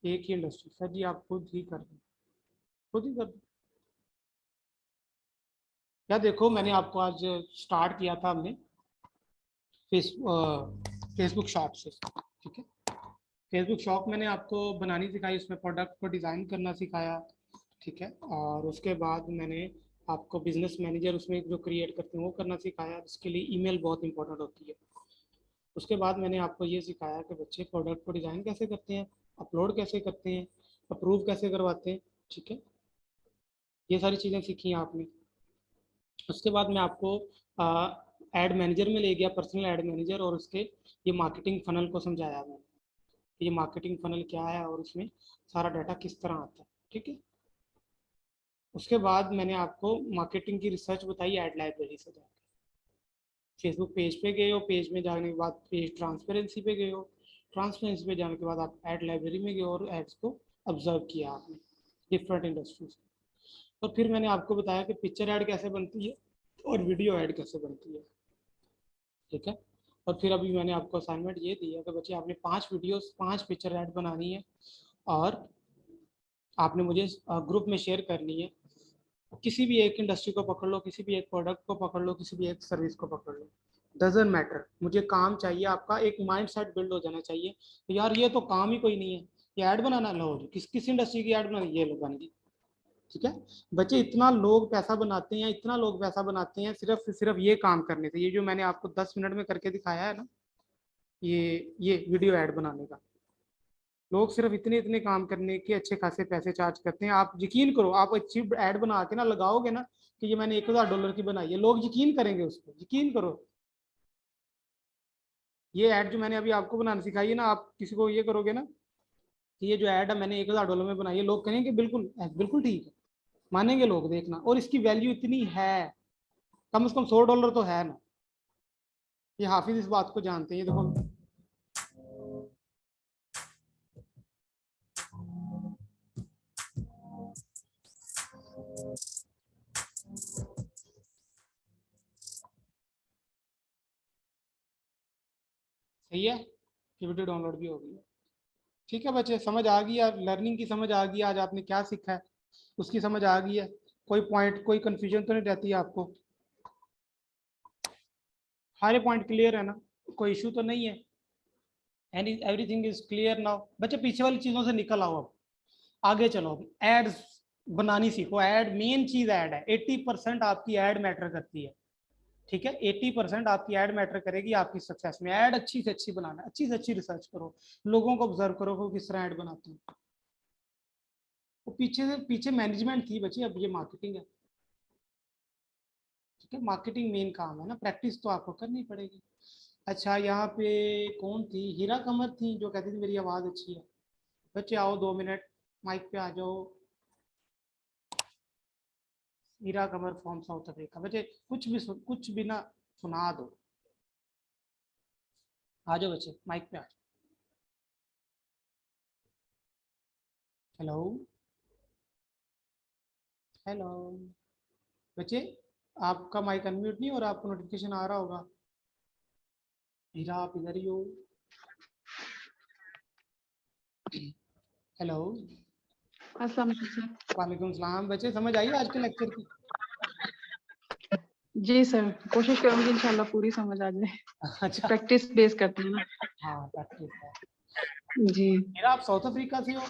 एक ही इंडस्ट्री। सर जी आप खुद ही कर दो, खुद ही कर दो। क्या देखो, मैंने आपको आज स्टार्ट किया था हमने फेसबुक शॉप से। ठीक है, फेसबुक शॉप मैंने आपको बनानी सिखाई, उसमें प्रोडक्ट को डिज़ाइन करना सिखाया। ठीक है, और उसके बाद मैंने आपको बिजनेस मैनेजर उसमें जो क्रिएट करते हैं वो करना सिखाया, इसके लिए ईमेल बहुत इंपॉर्टेंट होती है। उसके बाद मैंने आपको ये सिखाया कि बच्चे प्रोडक्ट को डिज़ाइन कैसे करते हैं, अपलोड कैसे करते हैं, अप्रूव कैसे करवाते हैं। ठीक है, ये सारी चीज़ें सीखी हैं आपने। उसके बाद मैं आपको एड मैनेजर में ले गया, पर्सनल एड मैनेजर, और उसके ये मार्केटिंग फनल को समझाया मैंने, ये मार्केटिंग फनल क्या है और उसमें सारा डाटा किस तरह आता है। ठीक है, उसके बाद मैंने आपको मार्केटिंग की रिसर्च बताई एड लाइब्रेरी से जाकर। फेसबुक पेज पे गए हो, पेज में जाने के बाद पेज ट्रांसपेरेंसी पे गए हो, ट्रांसपेरेंसी पे जाने के बाद आप एड लाइब्रेरी में गए और एड्स को ऑब्जर्व किया आपने डिफरेंट इंडस्ट्रीज। और फिर मैंने आपको बताया कि पिक्चर ऐड कैसे बनती है और वीडियो ऐड कैसे बनती है। ठीक है, और फिर अभी मैंने आपको असाइनमेंट ये दी है कि बच्चे आपने 5 वीडियोस 5 पिक्चर ऐड बनानी है, और आपने मुझे ग्रुप में शेयर करनी है। किसी भी एक इंडस्ट्री को पकड़ लो, किसी भी एक प्रोडक्ट को पकड़ लो, किसी भी एक सर्विस को पकड़ लो, डजेंट मैटर, मुझे काम चाहिए। आपका एक माइंड सेट बिल्ड हो जाना चाहिए तो यार ये तो काम ही कोई नहीं है, ये ऐड बनाना, लो किस इंडस्ट्री की ऐड बनानी, ये लो बन गई। ठीक है, बच्चे इतना लोग पैसा बनाते हैं, इतना लोग पैसा बनाते हैं सिर्फ ये काम करने से। ये जो मैंने आपको 10 मिनट में करके दिखाया है ना, ये वीडियो ऐड बनाने का, लोग सिर्फ इतने इतने काम करने के अच्छे खासे पैसे चार्ज करते हैं। आप यकीन करो, आप अच्छी ऐड बना के ना लगाओगे ना कि ये मैंने $1000 की बनाई है, लोग यकीन करेंगे उस पर, यकीन करो। ये ऐड जो मैंने अभी आपको बनाना सिखाई है ना, आप किसी को ये करोगे ना कि ये जो ऐड है मैंने $1000 में बनाई है, लोग कहेंगे बिल्कुल बिल्कुल ठीक है, मानेंगे लोग, देखना। और इसकी वैल्यू इतनी है, कम से कम $100 तो है ना। ये हाफिज इस बात को जानते हैं, ये देखो। सही है, ये वीडियो डाउनलोड भी हो गई है। ठीक है बच्चे, समझ आ गई, यार लर्निंग की समझ आ गई, आज आपने क्या सीखा है उसकी समझ आ गई है। कोई पॉइंट कोई कंफ्यूजन तो नहीं रहती है आपको? सारे पॉइंट क्लियर है ना, कोई इशू तो नहीं है? Any everything is clear now? बच्चे पीछे वाली चीजों से निकल आओ, अब आगे चलो, एड्स बनानी सीखो। ऐड मेन चीज ऐड है, 80% आपकी ऐड मैटर करती है। ठीक है, 80% आपकी ऐड मैटर करेगी आपकी सक्सेस में। ऐड अच्छी से अच्छी बनाना, अच्छी से अच्छी रिसर्च करो, लोगों को ऑब्जर्व करो वो किस तरह ऐड बनाते हैं। वो पीछे से पीछे मैनेजमेंट थी बच्चे, अब ये मार्केटिंग है। ठीक है, मार्केटिंग मेन काम है ना, प्रैक्टिस तो आपको करनी पड़ेगी। अच्छा यहाँ पे कौन थी? हीरा कमर थी जो कहती थी मेरी आवाज़ अच्छी है। बच्चे आओ 2 मिनट, माइक पे आ जाओ। हीरा कमर फ्रॉम साउथ अफ्रीका। बच्चे कुछ भी ना सुना दो, आ जाओ बच्चे माइक पे आ जाओ। हेलो, हेलो बच्चे, आपका माइक अनम्यूट नहीं हो रहा, आपको नोटिफिकेशन आ रहा होगा। हीरा आप इधर ही हो? हेलो, अस्सलाम वालेकुम वालेकुम सलाम। बच्चे समझ आई आज के लेक्चर की? सर। जी सर, कोशिश करूंगी इंशाल्लाह पूरी समझ आ जाए। अच्छा, प्रैक्टिस बेस करते हैं ना। हाँ प्रैक्टिस है। जी हीरा, आप साउथ अफ्रीका से हो?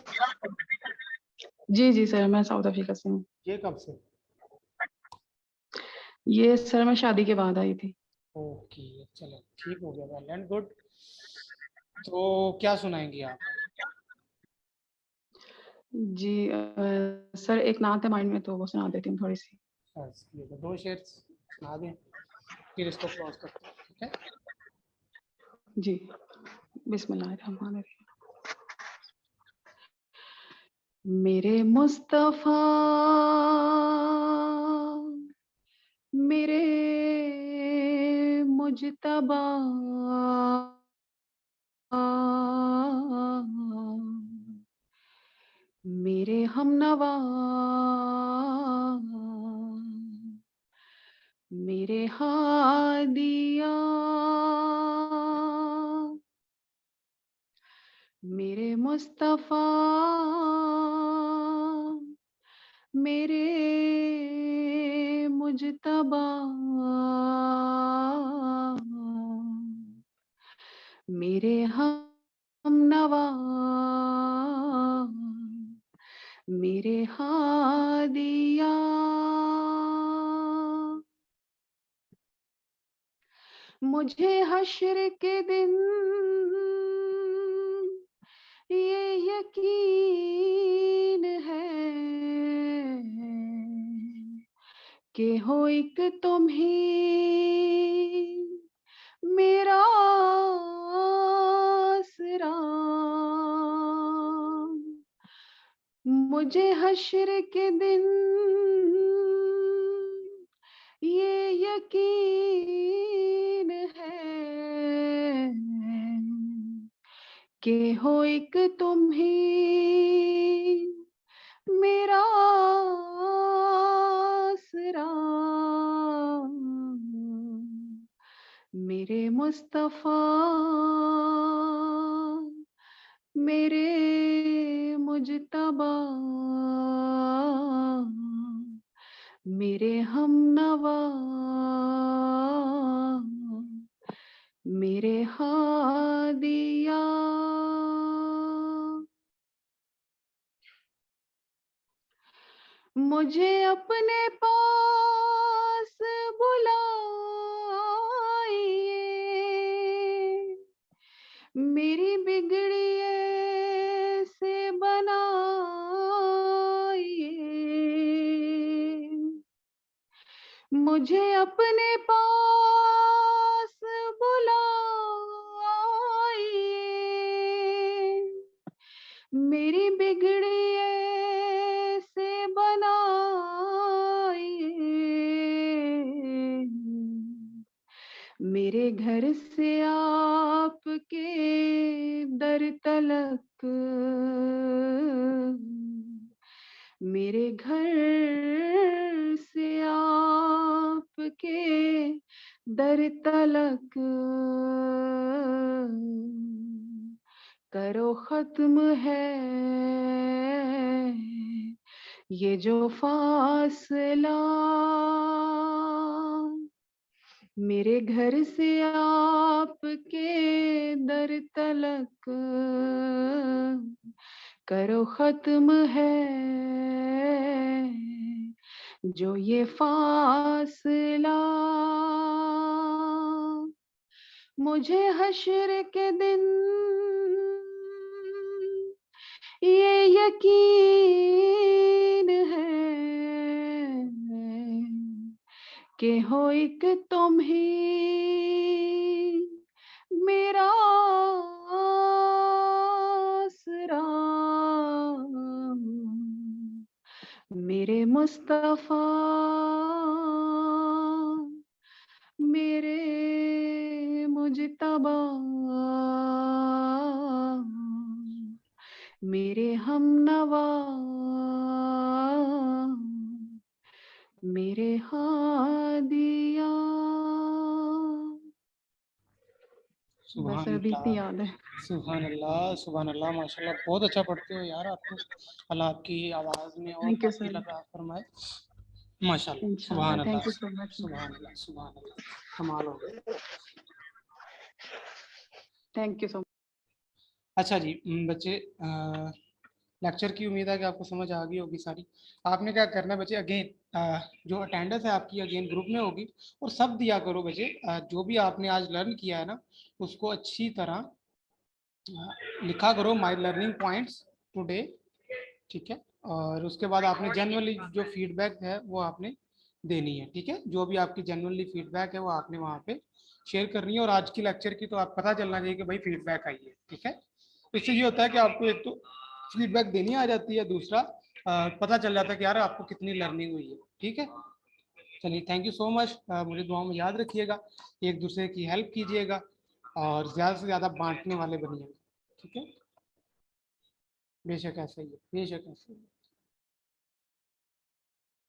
जी सर, मैं साउथ अफ्रीका से हूँ। ये कब से? ये सर मैं शादी के बाद आई थी। ओके, चलो ठीक हो गया, वेल एंड गुड। तो क्या सुनाएंगी आप? जी सर एक नात है माइंड में, तो वो सुना देती हूँ थोड़ी सी। बस ये तो 2 शेर सुना दें, फिर इसको क्लोज करते हैं, ठीक है? जी बिस्मिल्लाहिर्रहमानिर्रहीम। मेरे मुस्तफा, मेरे मुजतबा, मेरे हमनवा, मेरे हादिया, मेरे मुस्तफा, मेरे मुजतबा, मेरे हमनवा, मेरे हादिया, मुझे हश्र के दिन ये यकीन है कि हो एक तुम ही मेरा आसरा। मुझे हश्र के दिन ये यकीन है कि हो एक तुम ही मेरा आसरा। मेरे मुस्तफा, मेरे मुजतबा, मेरे हमनवा, मेरे हादिया। मुझे अपने पास बुलाइए, मेरी बिगड़ी से बनाइए। मुझे अपने पास बुलाइए, मेरी बिगड़ी से बनाइए। मेरे घर से आपके दर तलक, मेरे घर से आपके दर तलक करो खत्म है ये जो फासला। मेरे घर से आपके दर तलक करो खत्म है जो ये फासला। मुझे हश्र के दिन ये यकीन है कि हो एक तुम ही मेरा आसरा। मेरे मुस्तफा, मेरे मुजतबा, मेरे हमनवा, मेरे हादिया। सुभान बस अभी इतनी याद है। सुभान अल्लाह, सुभान अल्लाह, माशाल्लाह, बहुत अच्छा पढ़ते हो यार आप तो। अल्लाह आपकी आवाज़ में और थैंक यू ताक़ीद सर। अता फरमाए, माशाल्लाह, इंशाल्लाह, सुभान अल्लाह, थैंक यू सो मच। सुभान अल्लाह, सुभान अल्लाह, कमाल हो गया। Thank you so much. अच्छा जी बच्चे, लेक्चर की उम्मीद है कि आपको समझ आ गई होगी सारी। आपने क्या करना है बच्चे, अगेन जो अटेंडेंस है आपकी अगेन ग्रुप में होगी, और सब दिया करो बच्चे। जो भी आपने आज लर्न किया है ना, उसको अच्छी तरह लिखा करो, माय लर्निंग पॉइंट्स टुडे, ठीक है। और उसके बाद आपने जनरली जो फीडबैक है वो आपने देनी है, ठीक है। जो भी आपकी जनरली फीडबैक है वो आपने वहाँ पे शेयर करनी है। और आज की लेक्चर की तो आप पता चलना चाहिए कि भाई फीडबैक आई है, ठीक है। इससे ये होता है कि आपको एक तो फीडबैक देनी आ जाती है, दूसरा पता चल जाता है कि यार आपको कितनी लर्निंग हुई है, ठीक है। चलिए, थैंक यू सो मच। मुझे दुआओं में याद रखिएगा, एक दूसरे की हेल्प कीजिएगा, और ज़्यादा से ज़्यादा बांटने वाले बनिएगा, ठीक है। बेशक ऐसा ही है, बेशक ऐसा ही है।